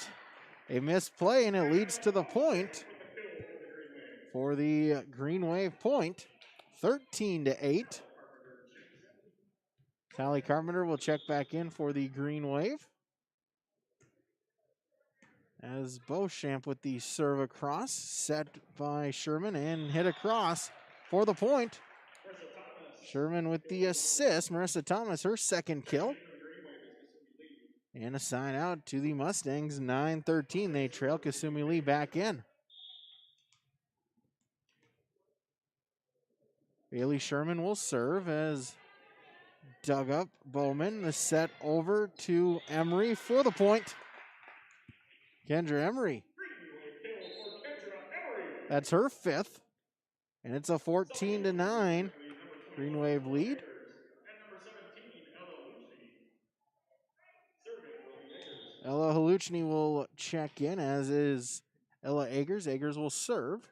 a missed play, and it leads to the point for the Green Wave point, 13-8. Sally Carpenter will check back in for the Green Wave. As Beauchamp with the serve across, set by Sherman and hit across for the point. Sherman with the assist. Marissa Thomas, her second kill. And a sign out to the Mustangs, 9-13. They trail. Kasumi Lee back in. Bailey Sherman will serve as dug up Bowman. The set over to Emery for the point. Kendra Emery. That's her 5th. And it's a 14-9 Green Wave lead. Ella Haluchny will check in, as is Ella Eggers. Eggers will serve.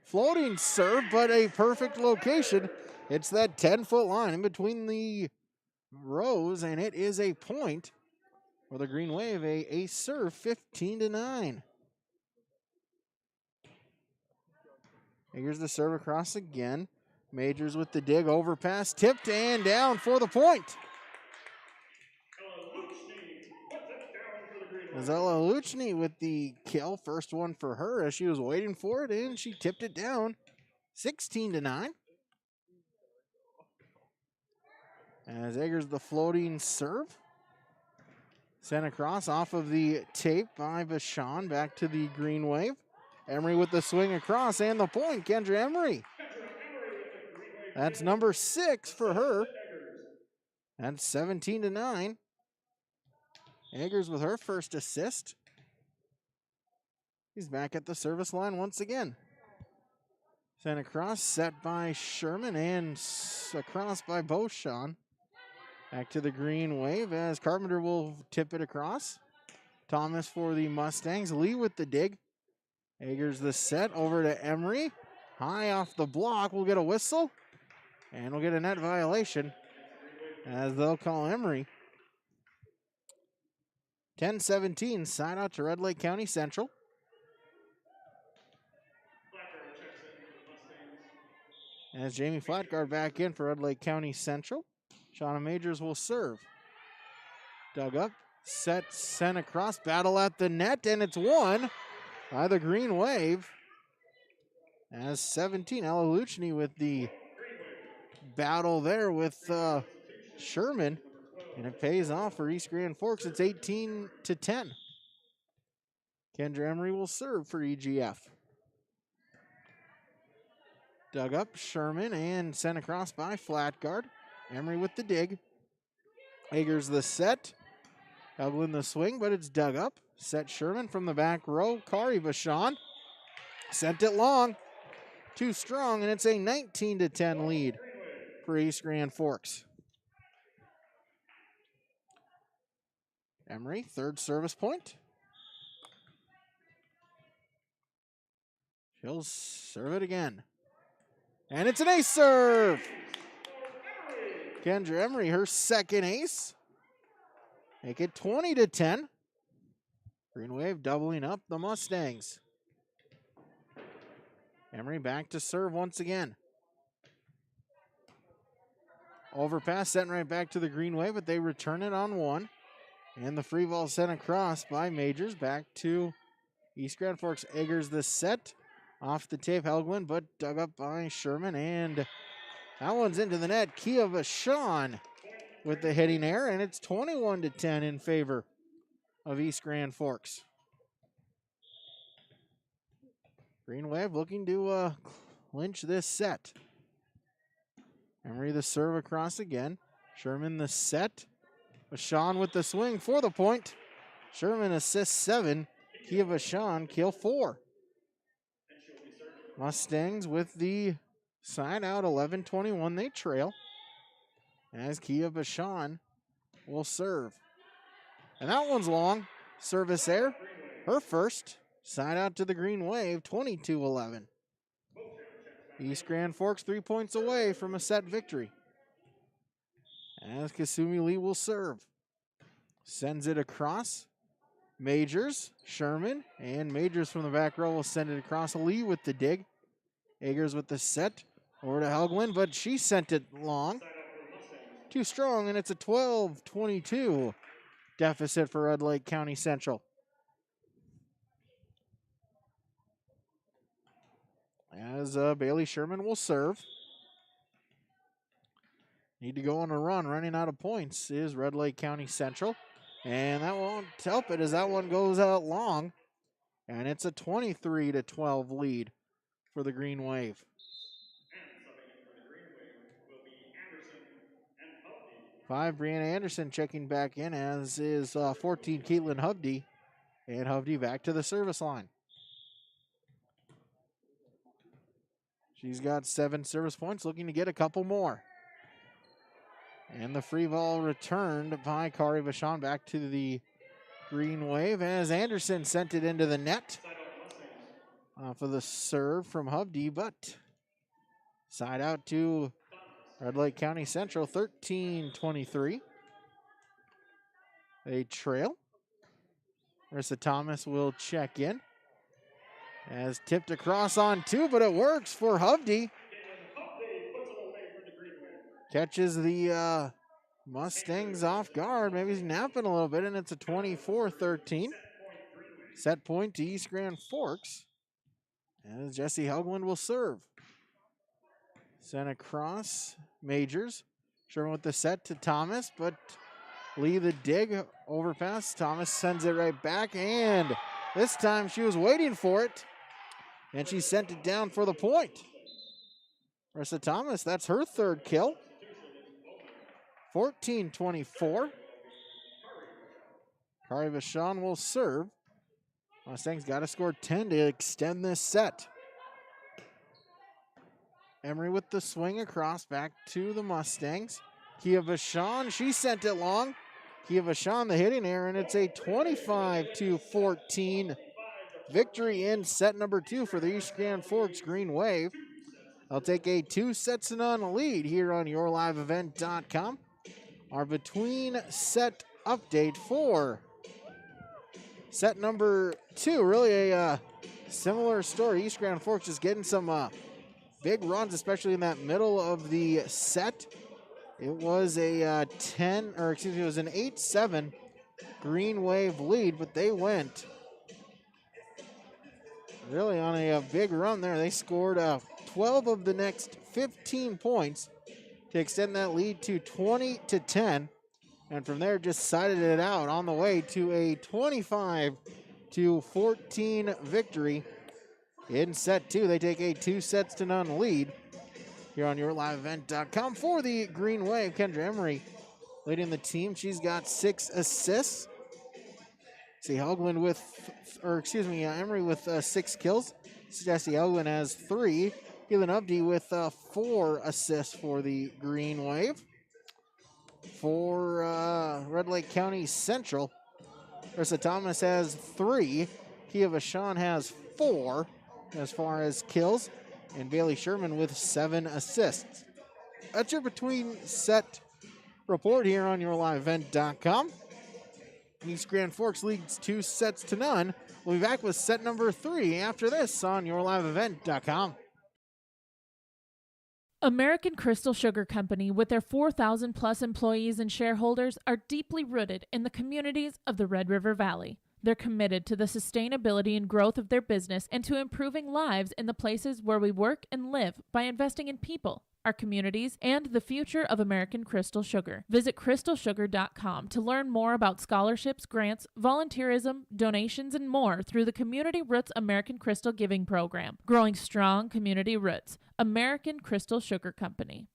Floating serve, but a perfect location. It's that 10-foot line in between the rows, and it is a point for the Green Wave. A serve, 15-9. Here's the serve across again. Majors with the dig, overpass, tipped and down for the point. Ella Luchny with the kill, first one for her as she was waiting for it, and she tipped it down, 16-9. As Eggers the floating serve. Sent across off of the tape by Vachon, back to the Green Wave. Emery with the swing across and the point, Kendra Emery. That's number 6 for her. That's 17-9. Eggers with her first assist. He's back at the service line once again. Sent across, set by Sherman, and across by Beauchamp. Back to the Green Wave as Carpenter will tip it across. Thomas for the Mustangs. Lee with the dig. Eggers the set over to Emery. High off the block. We'll get a whistle. And we'll get a net violation as they'll call Emery. 10-17, side out to Red Lake County Central. As Jamie Flatguard back in for Red Lake County Central. Shauna Majors will serve. Dug up, set, sent across, battle at the net, and it's won by the Green Wave. As 17, Ella Luchny with the battle there with Sherman. And it pays off for East Grand Forks. It's 18-10. Kendra Emery will serve for EGF. Dug up, Sherman, and sent across by Flatguard. Emery with the dig. Eggers the set. Helglin the swing, but it's dug up. Set Sherman from the back row. Kari Vachon sent it long. Too strong, and it's a 19-10 lead for East Grand Forks. Emery, third service point. She'll serve it again. And it's an ace serve. Kendra Emery, her second ace. Make it 20-10. Green Wave doubling up the Mustangs. Emery back to serve once again. Overpass sent right back to the Green Wave, but they return it on one. And the free ball sent across by Majors back to East Grand Forks. Eggers the set off the tape. Helgwin, but dug up by Sherman. And that one's into the net. Kia Vachon with the hitting error. And it's 21-10 in favor of East Grand Forks. Green Wave looking to clinch this set. Emery the serve across again. Sherman the set. Vachon with the swing for the point. Sherman assists 7. Kia Vachon kill 4. Mustangs with the side out 11-21. They trail as Kia Vachon will serve. And that one's long. service error. Her first. Side out to the Green Wave, 22-11. East Grand Forks 3 points away from a set victory. As Kasumi Lee will serve. Sends it across. Majors, Sherman, and Majors from the back row will send it across. Lee with the dig. Eggers with the set. Over to Helgwin, but she sent it long. Too strong, and it's a 12-22 deficit for Red Lake County Central. As Bailey Sherman will serve. Need to go on a run. Running out of points is Red Lake County Central. And that won't help it as that one goes out long. And it's a 23-12 lead for the Green Wave. Five, Brianna Anderson checking back in, as is 14, Caitlin Hovde. And Hovde back to the service line. She's got 7 service points, looking to get a couple more. And the free ball returned by Kari Vachon back to the Green Wave as Anderson sent it into the net. For the serve from Hovde, but side out to Red Lake County Central, 13-23. They trail. Marissa Thomas will check in. As tipped across on 2, but it works for Hovde. Catches the Mustangs off guard. Maybe he's napping a little bit, and it's a 24-13. Set point to East Grand Forks. As Jesse Helgwin will serve. Sent across, Majors. Sherman with the set to Thomas, but Lee the dig, overpass. Thomas sends it right back, and this time she was waiting for it. And she sent it down for the point. Marissa Thomas, that's her 3rd kill. 14-24. Kari Vachon will serve. Mustangs got to score 10 to extend this set. Emery with the swing across back to the Mustangs. Kia Vachon, she sent it long. Kia Vachon, the hitting error, and it's a 25-14 victory in set number 2 for the East Grand Forks Green Wave. They'll take a 2-0 lead here on YourLiveEvent.com. Our between set update for set number 2. Really a similar story. East Grand Forks is getting some big runs, especially in that middle of the set. It was a it was an 8-7 Green Wave lead, but they went really on a big run there. They scored 12 of the next 15 points to extend that lead to 20-10. And from there, just sided it out on the way to a 25-14 victory in set 2. They take a 2-0 lead here on YourLiveEvent.com for the Green Wave. Kendra Emery leading the team. She's got 6 assists. See Helgwin Emery with 6 kills. Jesse Helgwin has 3. Keelan Hovde with 4 assists for the Green Wave. For Red Lake County Central, Marissa Thomas has 3. Kia Vachon has 4 as far as kills. And Bailey Sherman with 7 assists. That's your between set report here on YourLiveEvent.com. East Grand Forks leads 2-0. We'll be back with set number 3 after this on YourLiveEvent.com. American Crystal Sugar Company, with their 4,000 plus employees and shareholders, are deeply rooted in the communities of the Red River Valley. They're committed to the sustainability and growth of their business and to improving lives in the places where we work and live by investing in people, our communities, and the future of American Crystal Sugar. Visit crystalsugar.com to learn more about scholarships, grants, volunteerism, donations, and more through the Community Roots American Crystal Giving Program. Growing strong community roots. American Crystal Sugar Company.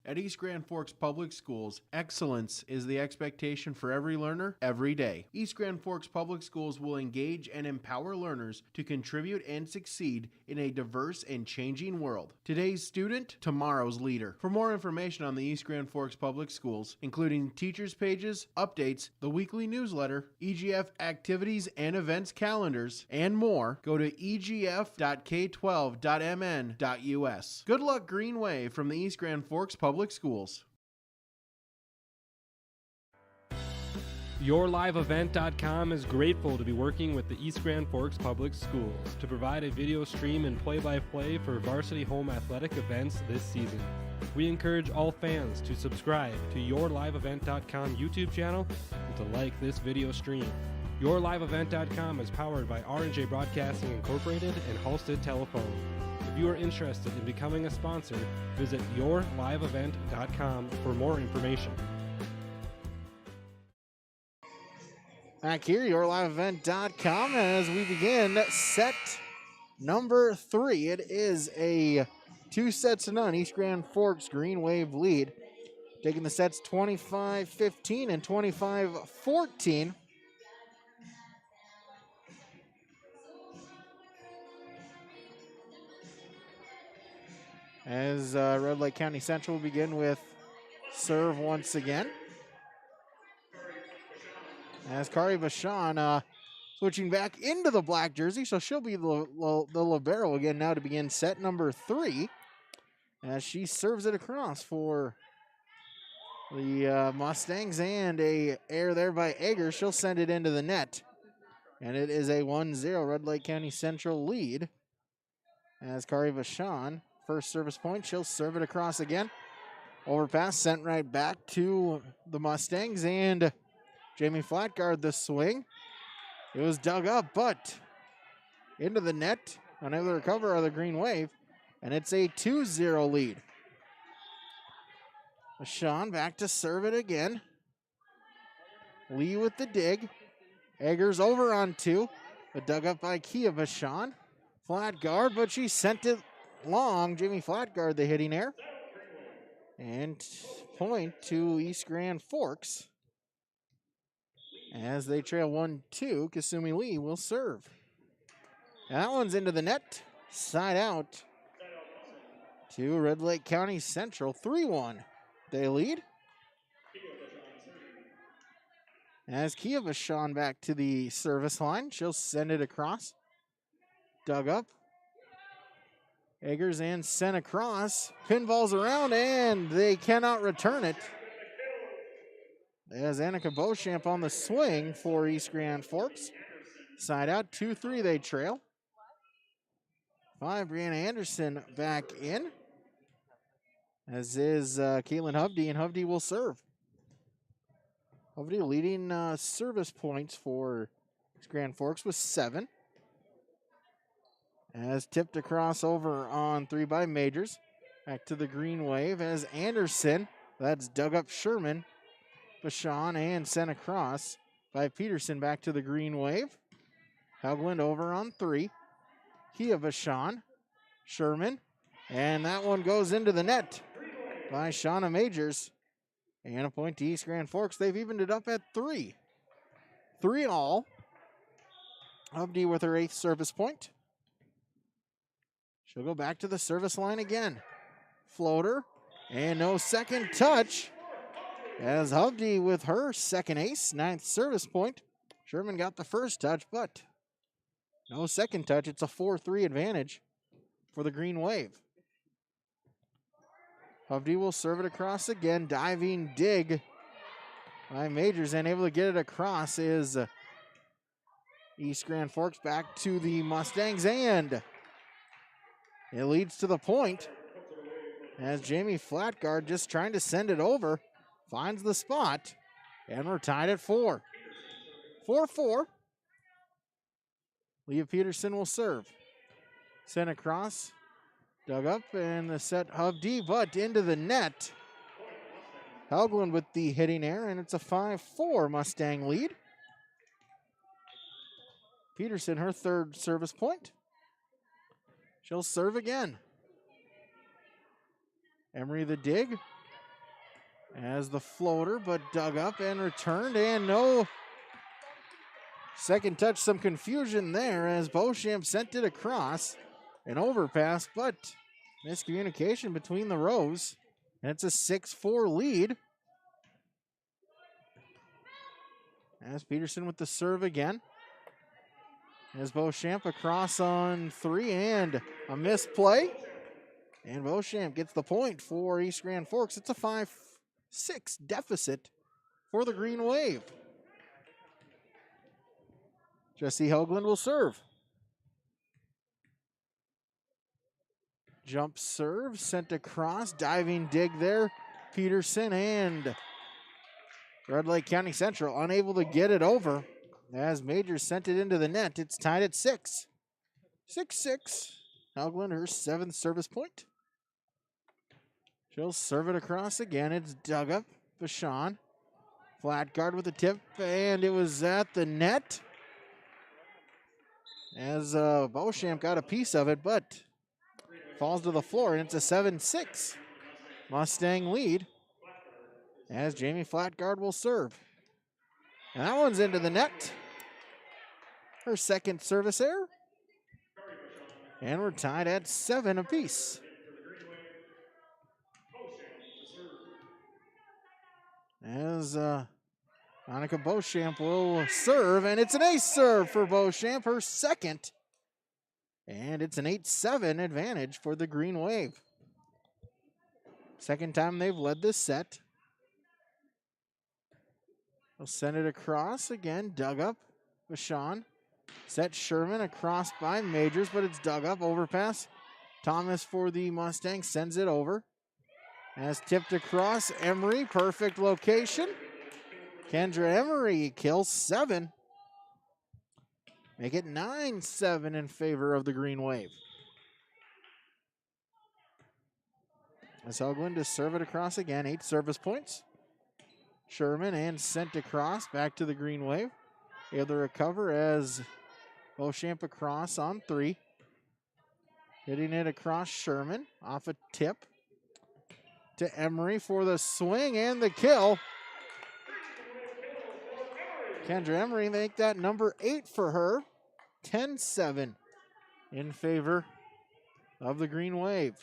At East Grand Forks Public Schools, excellence is the expectation for every learner every day. East Grand Forks Public Schools will engage and empower learners to contribute and succeed in a diverse and changing world. Today's student, tomorrow's leader. For more information on the East Grand Forks Public Schools, including teachers' pages, updates, the weekly newsletter, EGF activities and events calendars, and more, go to egf.k12.mn.us. Good luck, Green Wave, from the East Grand Forks Public Schools. YourLiveEvent.com is grateful to be working with the East Grand Forks Public Schools to provide a video stream and play-by-play for varsity home athletic events this season. We encourage all fans to subscribe to YourLiveEvent.com YouTube channel and to like this video stream. YourLiveEvent.com is powered by R&J Broadcasting Incorporated and Halstead Telephone. If you are interested in becoming a sponsor, visit YourLiveEvent.com for more information. Back here, YourLiveEvent.com, as we begin set number 3. It is a 2-0 East Grand Forks Green Wave lead, taking the sets 25-15 and 25-14. As Red Lake County Central will begin with serve once again. As Kari Vachon switching back into the black jersey, so she'll be the libero again now to begin set number 3. As she serves it across for the Mustangs, and a error there by Egger. She'll send it into the net. And it is a 1-0 Red Lake County Central lead. As Kari Vachon, first service point, she'll serve it across again. Overpass sent right back to the Mustangs, and Jamie Flatguard the swing. It was dug up, but into the net. Unable to recover are the Green Wave, and it's a 2-0 lead. Vachon back to serve it again. Lee with the dig. Eggers over on 2, but dug up by Kia Vachon. Flatguard, but she sent it long. Jamie Flatguard the hitting air. And point to East Grand Forks. As they trail 1-2, Kasumi Lee will serve. And that one's into the net. Side out to Red Lake County Central. 3-1. They lead. As Kia Vachon back to the service line. She'll send it across. Dug up. Eggers and sent across. Pinballs around, and they cannot return it. As Annika Beauchamp on the swing for East Grand Forks. Side out, 2-3 they trail. 5, Brianna Anderson back in. As is Caitlin Hovde, and Hovde will serve. Hovde leading service points for East Grand Forks with 7. As tipped across over on 3 by Majors. Back to the Green Wave as Anderson, that's dug up Sherman. Vachon and sent across by Peterson back to the Green Wave. Helgland over on 3. Kia Vachon, Sherman, and that one goes into the net by Shauna Majors. And a point to East Grand Forks. They've evened it up at 3. 3 all. Hovde with her 8th service point. She'll go back to the service line again. Floater, and no second touch. As Hovde with her second ace, 9th service point. Sherman got the first touch, but no second touch. It's a 4-3 advantage for the Green Wave. Hovde will serve it across again. Diving dig by Majors, and able to get it across is East Grand Forks back to the Mustangs, and it leads to the point as Jamie Flatguard just trying to send it over. Finds the spot, and we're tied at 4. 4-4. Leah Peterson will serve. Sent across, dug up, and the set Hovde, but into the net. Helgland with the hitting air, and it's a 5-4 Mustang lead. Peterson, her 3rd service point. She'll serve again. Emery the dig. as the floater, but dug up and returned, and no second touch. Some confusion there as Beauchamp sent it across. An overpass, but miscommunication between the rows. And it's a 6-4 lead. As Peterson with the serve again. As Beauchamp across on 3 and a missed play. And Beauchamp gets the point for East Grand Forks. It's a 5-6 deficit for the Green Wave. Jesse Hoagland will serve. Jump serve, sent across, diving dig there. Peterson and Red Lake County Central unable to get it over as Majors sent it into the net. It's tied at 6. 6-6. Hoagland, her 7th service point. She'll serve it across again. It's dug up. Vachon. Flat guard with the tip, and it was at the net. As Beauchamp got a piece of it, but falls to the floor, and it's a 7-6 Mustang lead as Jamie Flatguard will serve. And that one's into the net. Her 2nd service error. And we're tied at 7 apiece. As Monica Beauchamp will serve, and it's an ace serve for Beauchamp, her 2nd. And it's an 8-7 advantage for the Green Wave. 2nd time they've led this set. They'll send it across again, dug up. Vachon. Set Sherman across by Majors, but it's dug up. Overpass. Thomas for the Mustangs sends it over. As tipped across, Emery, perfect location. Kendra Emery kills 7. Make it 9-7 in favor of the Green Wave. As Hoagland to serve it across again, 8 service points. Sherman and sent across, back to the Green Wave. Able to recover as Beauchamp across on 3. Hitting it across Sherman, off a tip. To Emery for the swing and the kill. Kendra Emery make that number 8 for her. 10-7 in favor of the Green Wave.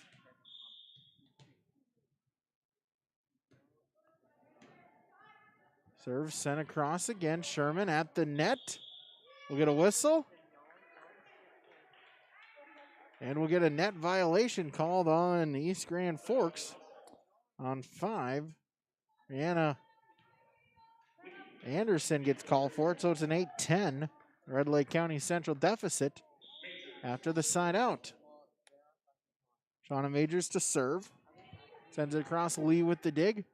Serve sent across again. Sherman at the net. We'll get a whistle. And we'll get a net violation called on East Grand Forks on 5. Anna Anderson gets called for it, so it's an 8-10 Red Lake County Central deficit after the side out. Shauna Majors to serve. Sends it across. Lee with the dig.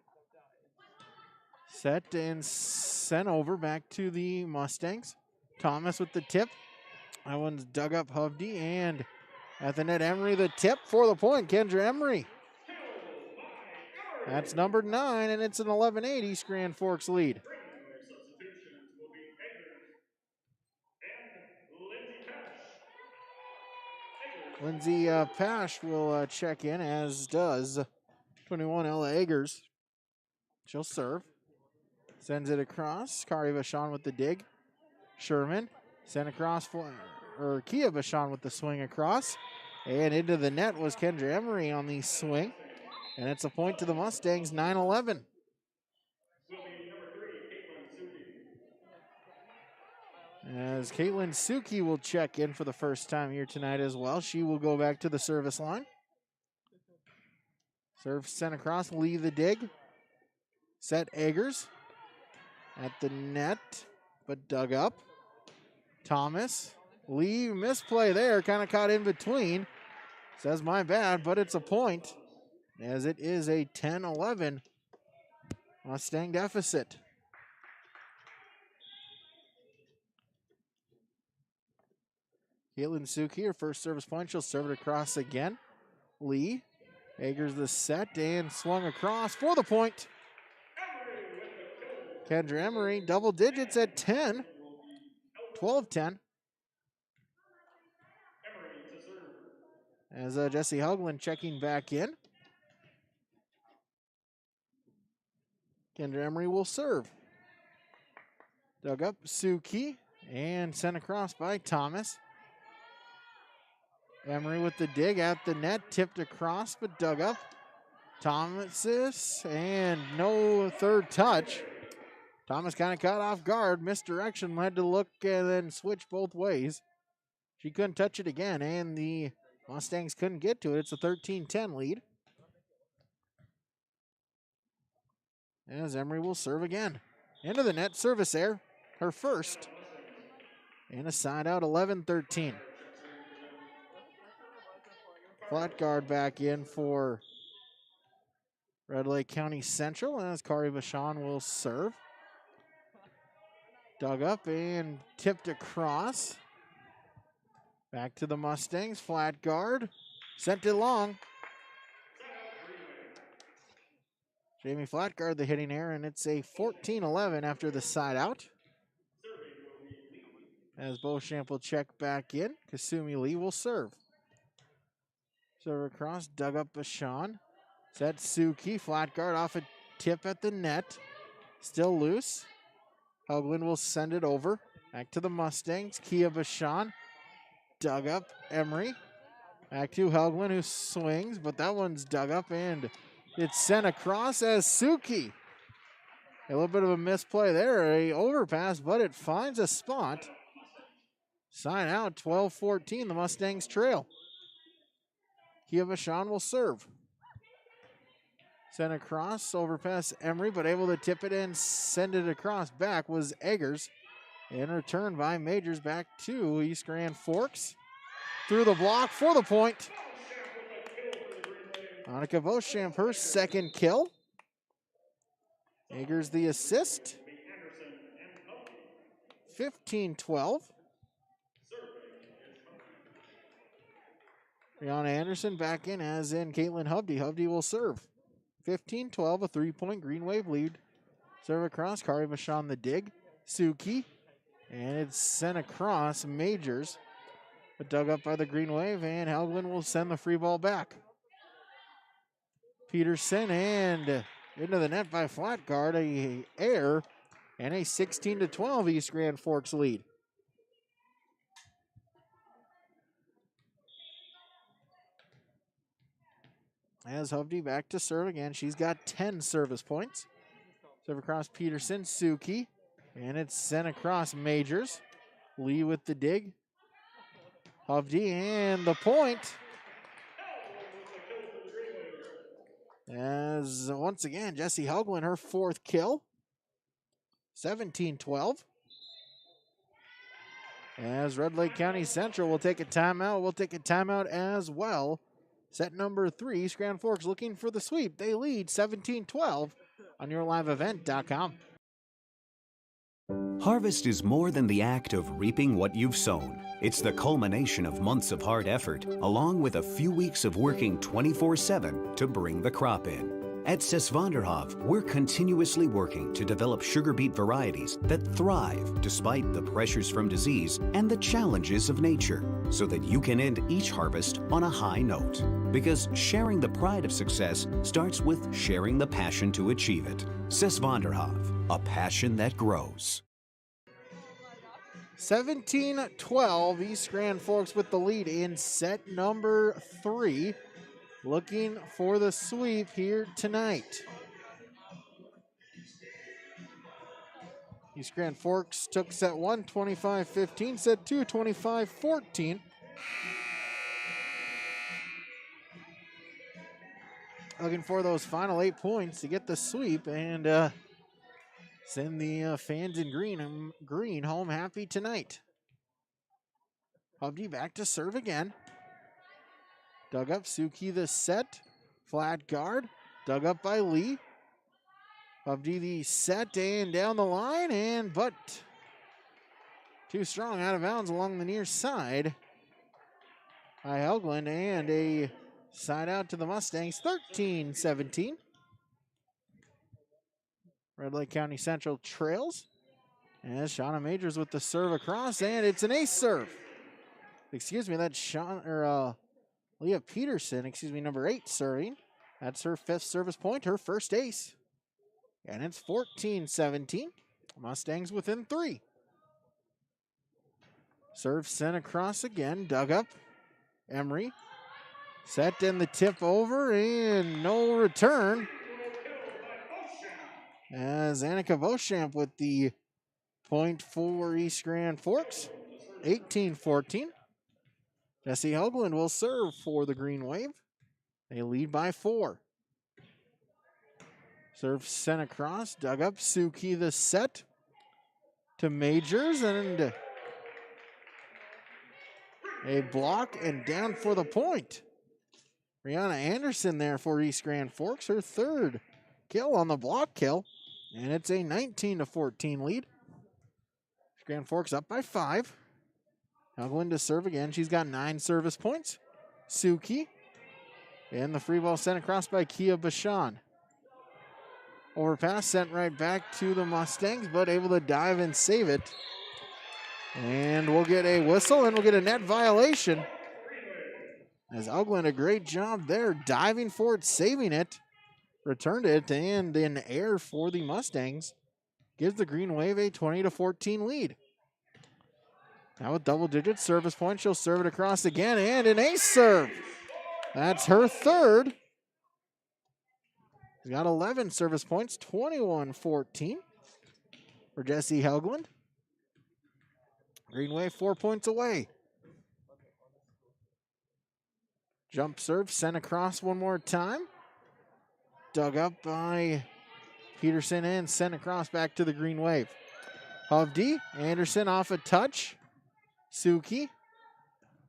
Set and sent over back to the Mustangs. Thomas with the tip. That one's dug up Hovde, and at the net, Emery the tip for the point. Kendra Emery. That's number 9, and it's an 11-8 East Grand Forks lead. Lindsay Pash will check in, as does 21 Ella Eggers. She'll serve. Sends it across. Kari Vachon with the dig. Sherman sent across for Kia Vachon with the swing across. And into the net was Kendra Emery on the swing. And it's a point to the Mustangs, 9-11. As Caitlin Suki will check in for the first time here tonight as well. She will go back to the service line. Serve sent across, Lee the dig. Set Eggers at the net, but dug up. Thomas, Lee misplay there, kind of caught in between. Says my bad, but it's a point, as it is a 10-11 Mustang deficit. Caitlin Suki, her first service point. She'll serve it across again. Lee, Eggers the set and swung across for the point. Kendra Emery, double digits at 10. 12-10. As Jesse Hoagland checking back in. Kendra Emery will serve. Dug up Suki and sent across by Thomas. Emery with the dig at the net, tipped across but dug up. Thomas and no third touch. Thomas kind of caught off guard, misdirection, had to look and then switch both ways. She couldn't touch it again, and the Mustangs couldn't get to it. It's a 13-10 lead. As Emery will serve again. Into the net, service error, her first. And a side out, 11-13. Flat guard back in for Red Lake County Central as Kari Vachon will serve. Dug up and tipped across. Back to the Mustangs, flat guard. Sent it long. Jamie Flatguard, the hitting error, and it's a 14-11 after the side out. As Beauchamp will check back in, Kasumi Lee will serve. Serve across, dug up Bashan. Set Suki, flat guard off a tip at the net. Still loose. Hoagland will send it over. Back to the Mustangs, Kia Bashan. Dug up, Emery. Back to Hoagland who swings, but that one's dug up and it's sent across as Suki. A little bit of a misplay there, a overpass, but it finds a spot. Sign out, 12-14, the Mustangs trail. Kia Vachon will serve. Sent across, overpass Emery, but able to tip it and send it across. Back was Eggers. And returned by Majors back to East Grand Forks. Through the block for the point. Monica Beauchamp, her second kill. Eggers the assist. 15-12. Brianna Anderson back in, as in Caitlin Hubdy. Hubdy will serve. 15-12, a 3-point Green Wave lead. Serve across, Kari Vachon the dig. Suki. And it's sent across Majors. But dug up by the Green Wave, and Helglin will send the free ball back. Peterson and into the net by Flatguard, a error, and a 16-12 East Grand Forks lead. As Hovde back to serve again. She's got 10 service points. Serve across Peterson, Suki, and it's sent across Majors. Lee with the dig. Hovde and the point. As once again, Jessie Hoagland, her fourth kill. 17-12. As Red Lake County Central will take a timeout. We'll take a timeout as well. Set number 3, East Grand Forks looking for the sweep. They lead 17-12 on yourliveevent.com. Harvest is more than the act of reaping what you've sown. It's the culmination of months of hard effort, along with a few weeks of working 24/7 to bring the crop in. At Sesvanderhof, we're continuously working to develop sugar beet varieties that thrive despite the pressures from disease and the challenges of nature, so that you can end each harvest on a high note. Because sharing the pride of success starts with sharing the passion to achieve it. Sesvanderhof, a passion that grows. 17-12, East Grand Forks with the lead in set number 3. Looking for the sweep here tonight. East Grand Forks took set 1, 25-15, set 2, 25-14. Looking for those final 8 points to get the sweep and send the fans in green home happy tonight. Hovde back to serve again. Dug up, Suki the set. Flat guard. Dug up by Lee. Hovde the set and down the line, but too strong out of bounds along the near side by Helgland, and a side out to the Mustangs, 13-17. Red Lake County Central trails. As Shauna Majors with the serve across, and it's an ace serve. Excuse me, that's Leah Peterson, number 8 serving. That's her 5th service point, her first ace. And it's 14-17. Mustangs within 3. Serve sent across again. Dug up. Emery. Set in the tip over and no return. As Annika Beauchamp with the point for East Grand Forks. 18-14. Jesse Hoagland will serve for the Green Wave. They lead by 4. Serve sent across. Dug up. Suki the set to Majors and a block and down for the point. Brianna Anderson there for East Grand Forks, her 3rd kill on the block kill. And it's a 19-14 lead. East Grand Forks up by 5. Hoagland to serve again. She's got 9 service points. Suki. And the free ball sent across by Kia Bashan. Overpass sent right back to the Mustangs, but able to dive and save it. And we'll get a whistle and we'll get a net violation. As Hoagland, a great job there, diving for it, saving it. Returned it, and in air for the Mustangs. Gives the Green Wave a 20-14 lead. Now with double-digit service points, she'll serve it across again, and an ace serve. That's her 3rd. She's got 11 service points, 21-14 for Jesse Hoagland. Green Wave 4 points away. Jump serve sent across one more time. Dug up by Peterson and sent across back to the Green Wave. Hovde, Anderson off a touch. Suki.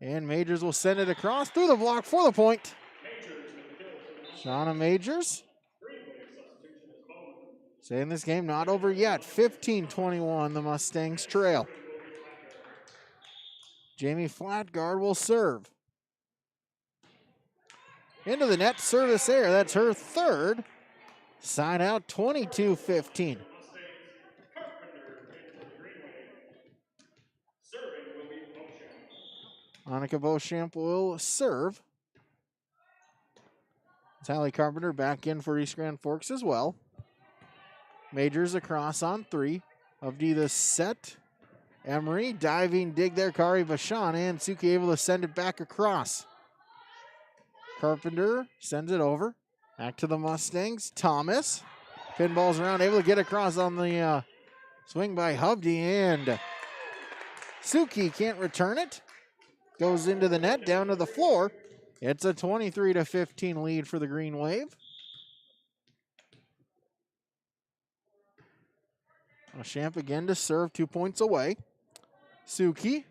And Majors will send it across through the block for the point. Shauna Majors. Saying this game not over yet. 15-21, the Mustangs trail. Jamie Flatgard will serve. Into the net, service error. That's her 3rd. Side out, 22-15. Annika Beauchamp will serve. Tally Carpenter back in for East Grand Forks as well. Majors across on 3. Hovde the set. Emery diving dig there. Kari Bashan and Suki able to send it back across. Carpenter sends it over. Back to the Mustangs. Thomas. Pinballs around, able to get across on the swing by Hovde, and Suki can't return it. Goes into the net, down to the floor. It's a 23-15 lead for the Green Wave. Champ again to serve, 2 points away. Suki.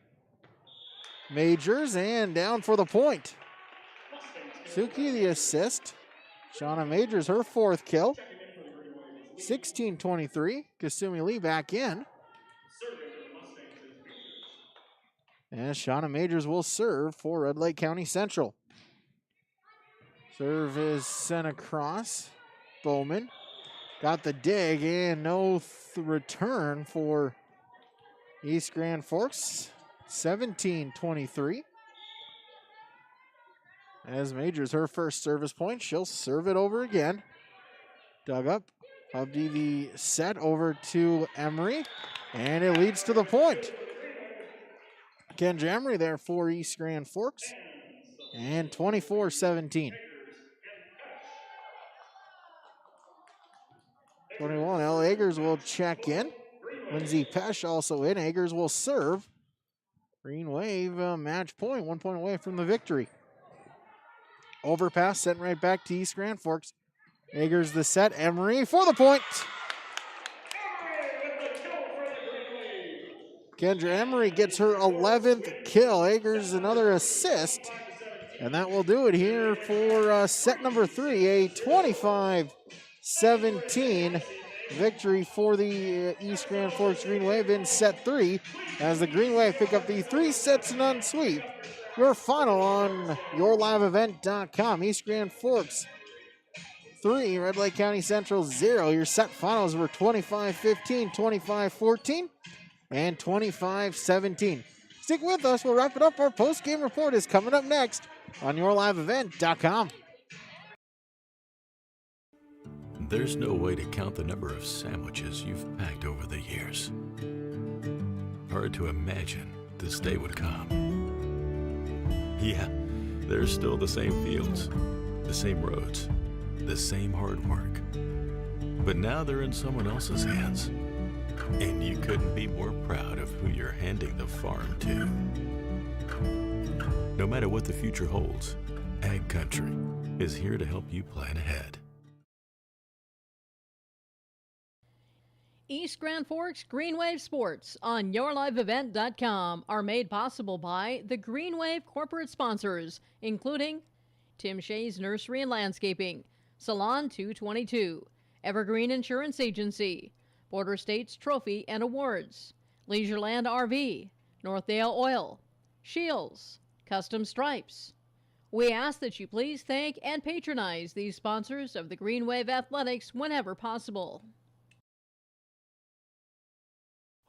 Majors, and down for the point. Suki the assist. Shauna Majors, her 4th kill. 16-23. Kasumi Lee back in. And Shauna Majors will serve for Red Lake County Central. Serve is sent across. Bowman got the dig and no return for East Grand Forks. 17-23. As Majors, her 1st service point, she'll serve it over again. Dug up. Hovde the set over to Emery, and it leads to the point. Kendra Emery there for East Grand Forks, and 24-17. 21, L. Eggers will check in. Lindsay Pesch also in. Eggers will serve. Green Wave match point, 1 point away from the victory. Overpass sent right back to East Grand Forks. Eggers the set. Emery for the point. Kendra Emery gets her 11th kill. Eggers another assist. And that will do it here for set number 3. A 25-17 victory for the East Grand Forks Green Wave in set 3. As the Green Wave pick up the 3-sets-none sweep. Your final on yourliveevent.com. East Grand Forks 3, Red Lake County Central 0. Your set finals were 25-15, 25-14, and 25-17. Stick with us. We'll wrap it up. Our post-game report is coming up next on yourliveevent.com. There's no way to count the number of sandwiches you've packed over the years. Hard to imagine this day would come. Yeah, there's still the same fields, the same roads, the same hard work. But now they're in someone else's hands. And you couldn't be more proud of who you're handing the farm to. No matter what the future holds, Ag Country is here to help you plan ahead. East Grand Forks Green Wave Sports on YourLiveEvent.com are made possible by the Green Wave corporate sponsors, including Tim Shea's Nursery and Landscaping, Salon 222, Evergreen Insurance Agency, Border States Trophy and Awards, Leisureland RV, Northdale Oil, Shields, Custom Stripes. We ask that you please thank and patronize these sponsors of the Green Wave Athletics whenever possible.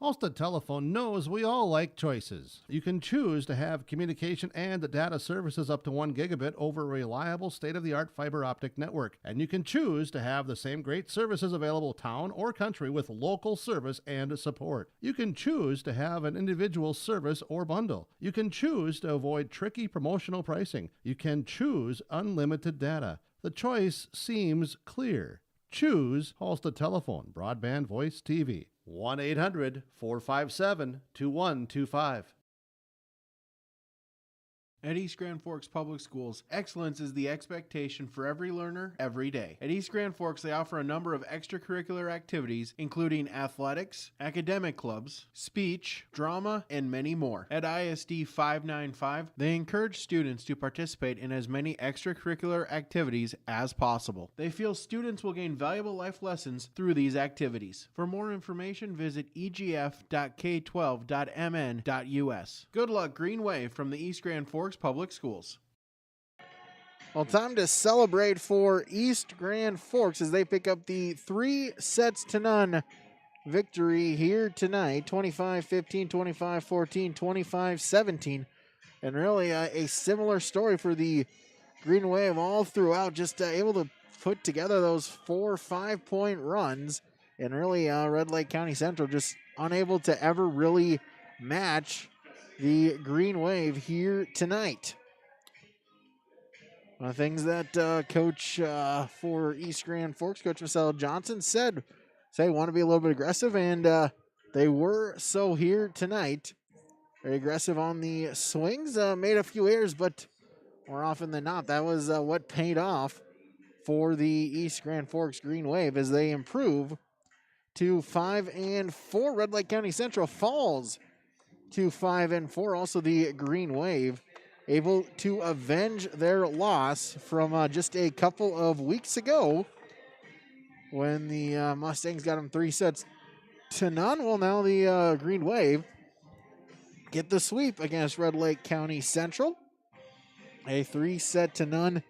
Halstead Telephone knows we all like choices. You can choose to have communication and data services up to 1 gigabit over a reliable state-of-the-art fiber optic network. And you can choose to have the same great services available town or country with local service and support. You can choose to have an individual service or bundle. You can choose to avoid tricky promotional pricing. You can choose unlimited data. The choice seems clear. Choose Halstead Telephone, broadband voice TV. 1-800-457-2125. At East Grand Forks Public Schools, excellence is the expectation for every learner, every day. At East Grand Forks, they offer a number of extracurricular activities, including athletics, academic clubs, speech, drama, and many more. At ISD 595, they encourage students to participate in as many extracurricular activities as possible. They feel students will gain valuable life lessons through these activities. For more information, visit egf.k12.mn.us. Good luck, Green Wave, from the East Grand Forks Public Schools. Well, time to celebrate for East Grand Forks as they pick up the 3-0 victory here tonight. 25-15, 25-14, 25-17. And really a similar story for the Green Wave all throughout, just able to put together those 4 5-point runs. And really Red Lake County Central just unable to ever really match the Green Wave here tonight. Things that coach for East Grand Forks, Coach Marcel Johnson, said want to be a little bit aggressive, and they were so here tonight. Very aggressive on the swings, made a few errors, but more often than not, that was what paid off for the East Grand Forks Green Wave as they improve to 5-4. Red Lake County Central falls to 5-4. Also, the Green Wave able to avenge their loss from just a couple of weeks ago when the Mustangs got them 3-0. Well, now the Green Wave get the sweep against Red Lake County Central. A 3-0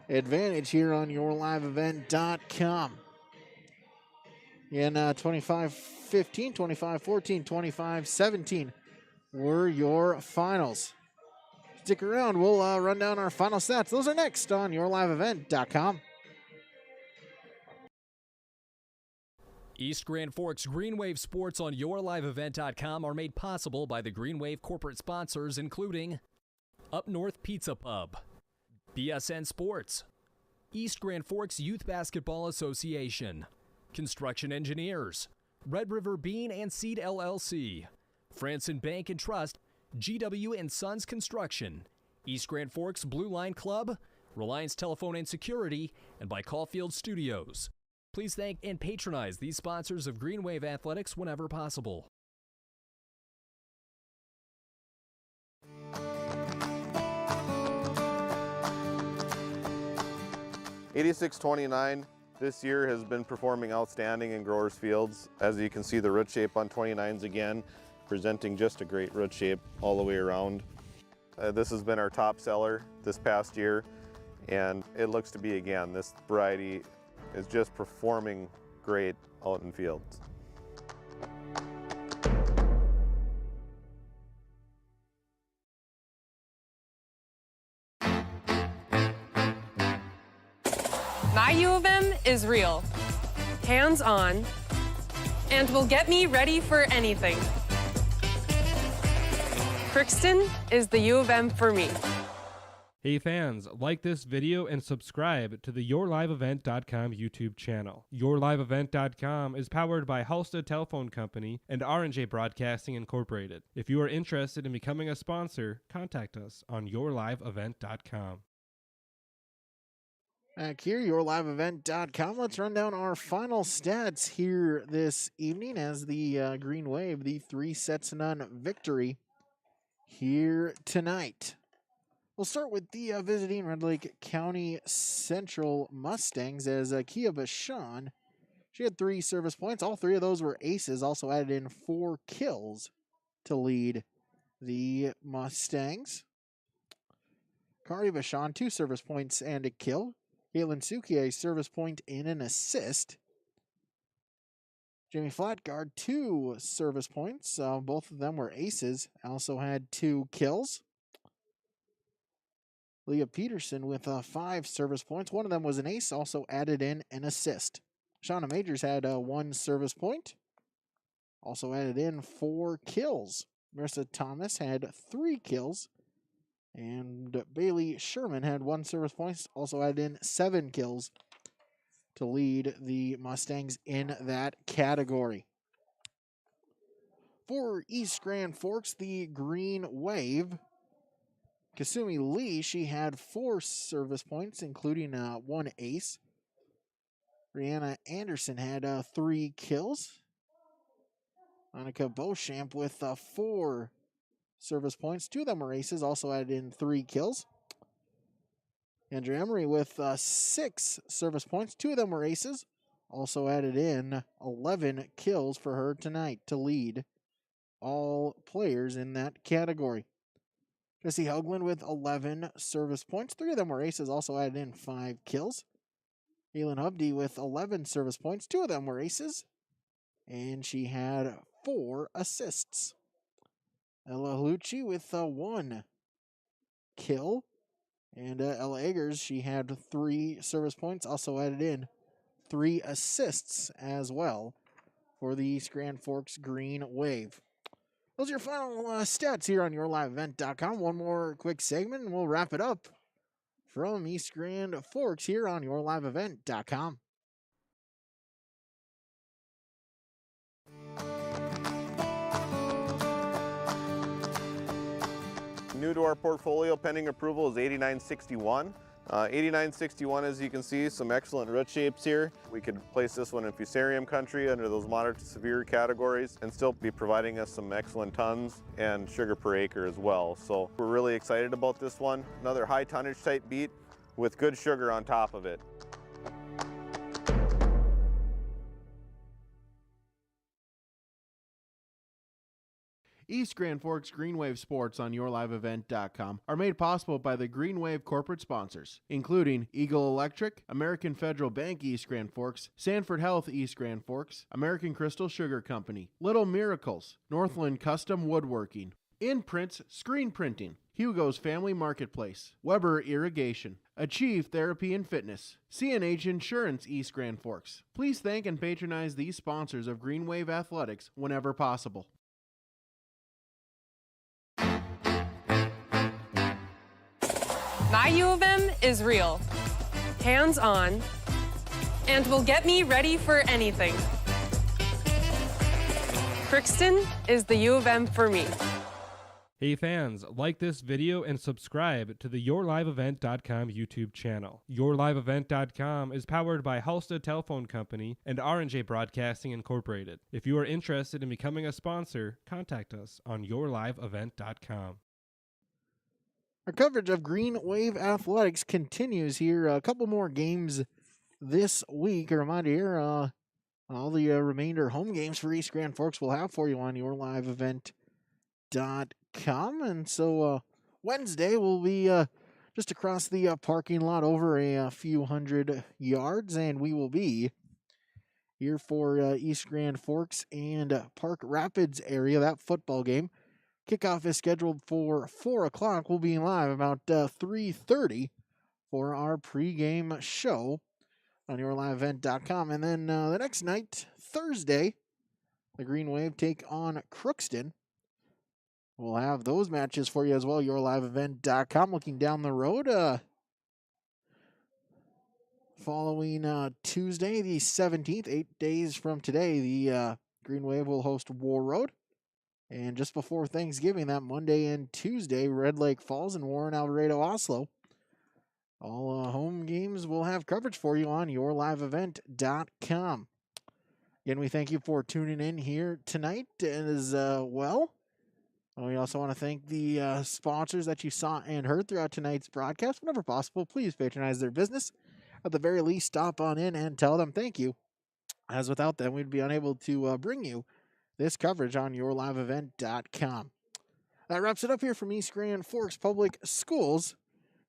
advantage here on YourLiveEvent.com. In 25-15, 25-14, 25-17 were your finals. Stick around. We'll run down our final stats. Those are next on YourLiveEvent.com. East Grand Forks Green Wave Sports on YourLiveEvent.com are made possible by the Green Wave corporate sponsors, including Up North Pizza Pub, BSN Sports, East Grand Forks Youth Basketball Association, Construction Engineers, Red River Bean and Seed LLC, Franson Bank and Trust, GW and Sons Construction, East Grand Forks Blue Line Club, Reliance Telephone and Security, and by Caulfield Studios. Please thank and patronize these sponsors of Green Wave Athletics whenever possible. '86-29 this year has been performing outstanding in growers fields. As you can see, the root shape on 29s again, presenting just a great root shape all the way around. This has been our top seller this past year, and it looks to be again. This variety is just performing great out in fields. U of M is real, hands-on, and will get me ready for anything. Crookston is the U of M for me. Hey fans, like this video and subscribe to the YourLiveEvent.com YouTube channel. YourLiveEvent.com is powered by Halstead Telephone Company and R&J Broadcasting Incorporated. If you are interested in becoming a sponsor, contact us on YourLiveEvent.com. Back here, YourLiveEvent.com. Let's run down our final stats here this evening as the Green Wave, the 3-0 victory here tonight. We'll start with the visiting Red Lake County Central Mustangs as Kia Bashan. She had 3 service points. All 3 of those were aces. Also added in 4 kills to lead the Mustangs. Kari Bashan, 2 service points and a kill. Caitlin Suki, a service point and an assist. Jamie Flatguard, 2 service points. Both of them were aces. Also had 2 kills. Leah Peterson with 5 service points. One of them was an ace, also added in an assist. Shauna Majors had 1 service point. Also added in 4 kills. Marissa Thomas had 3 kills. And Bailey Sherman had 1 service point. Also added in 7 kills to lead the Mustangs in that category. For East Grand Forks, the Green Wave. Kasumi Lee, she had 4 service points, including 1 ace. Brianna Anderson had 3 kills. Monica Beauchamp with 4 service points. 2 of them were aces, also added in 3 kills. Andrea Emery with 6 service points. 2 of them were aces, also added in 11 kills for her tonight to lead all players in that category. Jesse Hoagland with 11 service points. 3 of them were aces, also added in 5 kills. Elin Hubdy with 11 service points. 2 of them were aces, and she had 4 assists. Ella Lucci with 1 kill. And Ella Eggers, she had 3 service points, also added in 3 assists as well for the East Grand Forks Green Wave. Those are your final stats here on YourLiveEvent.com. One more quick segment, and we'll wrap it up from East Grand Forks here on YourLiveEvent.com. New to our portfolio, pending approval, is 8961. 8961, as you can see, some excellent root shapes here. We could place this one in fusarium country under those moderate to severe categories and still be providing us some excellent tons and sugar per acre as well. So we're really excited about this one. Another high tonnage type beet with good sugar on top of it. East Grand Forks Green Wave Sports on YourLiveEvent.com are made possible by the Green Wave corporate sponsors, including Eagle Electric, American Federal Bank East Grand Forks, Sanford Health East Grand Forks, American Crystal Sugar Company, Little Miracles, Northland Custom Woodworking, Imprints Screen Printing, Hugo's Family Marketplace, Weber Irrigation, Achieve Therapy and Fitness, CNH Insurance East Grand Forks. Please thank and patronize these sponsors of Green Wave Athletics whenever possible. My U of M is real, hands-on, and will get me ready for anything. Crookston is the U of M for me. Hey fans, like this video and subscribe to the YourLiveEvent.com YouTube channel. YourLiveEvent.com is powered by Halstead Telephone Company and R&J Broadcasting Incorporated. If you are interested in becoming a sponsor, contact us on YourLiveEvent.com. Our coverage of Green Wave Athletics continues here. A couple more games this week. A reminder here, all the remainder home games for East Grand Forks we'll have for you on YourLiveEvent.com. And so Wednesday will be just across the parking lot over a few hundred yards, and we will be here for East Grand Forks and Park Rapids area, that football game. Kickoff is scheduled for 4 o'clock. We'll be live about 3:30 for our pregame show. on yourliveevent.com. And then the next night, Thursday, the Green Wave take on Crookston. We'll have those matches for you as well, yourliveevent.com. Looking down the road, following Tuesday, the 17th, 8 days from today, the Green Wave will host War Road. And just before Thanksgiving, that Monday and Tuesday, Red Lake Falls and Warren Alvarado Oslo. All home games will have coverage for you on yourliveevent.com. Again, we thank you for tuning in here tonight as well. We also want to thank the sponsors that you saw and heard throughout tonight's broadcast. Whenever possible, please patronize their business. At the very least, stop on in and tell them thank you. As without them, we'd be unable to bring you this coverage on yourliveevent.com. That wraps it up here from East Grand Forks Public Schools.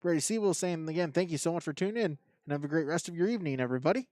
Brady Siebel saying again, thank you so much for tuning in, and have a great rest of your evening, everybody.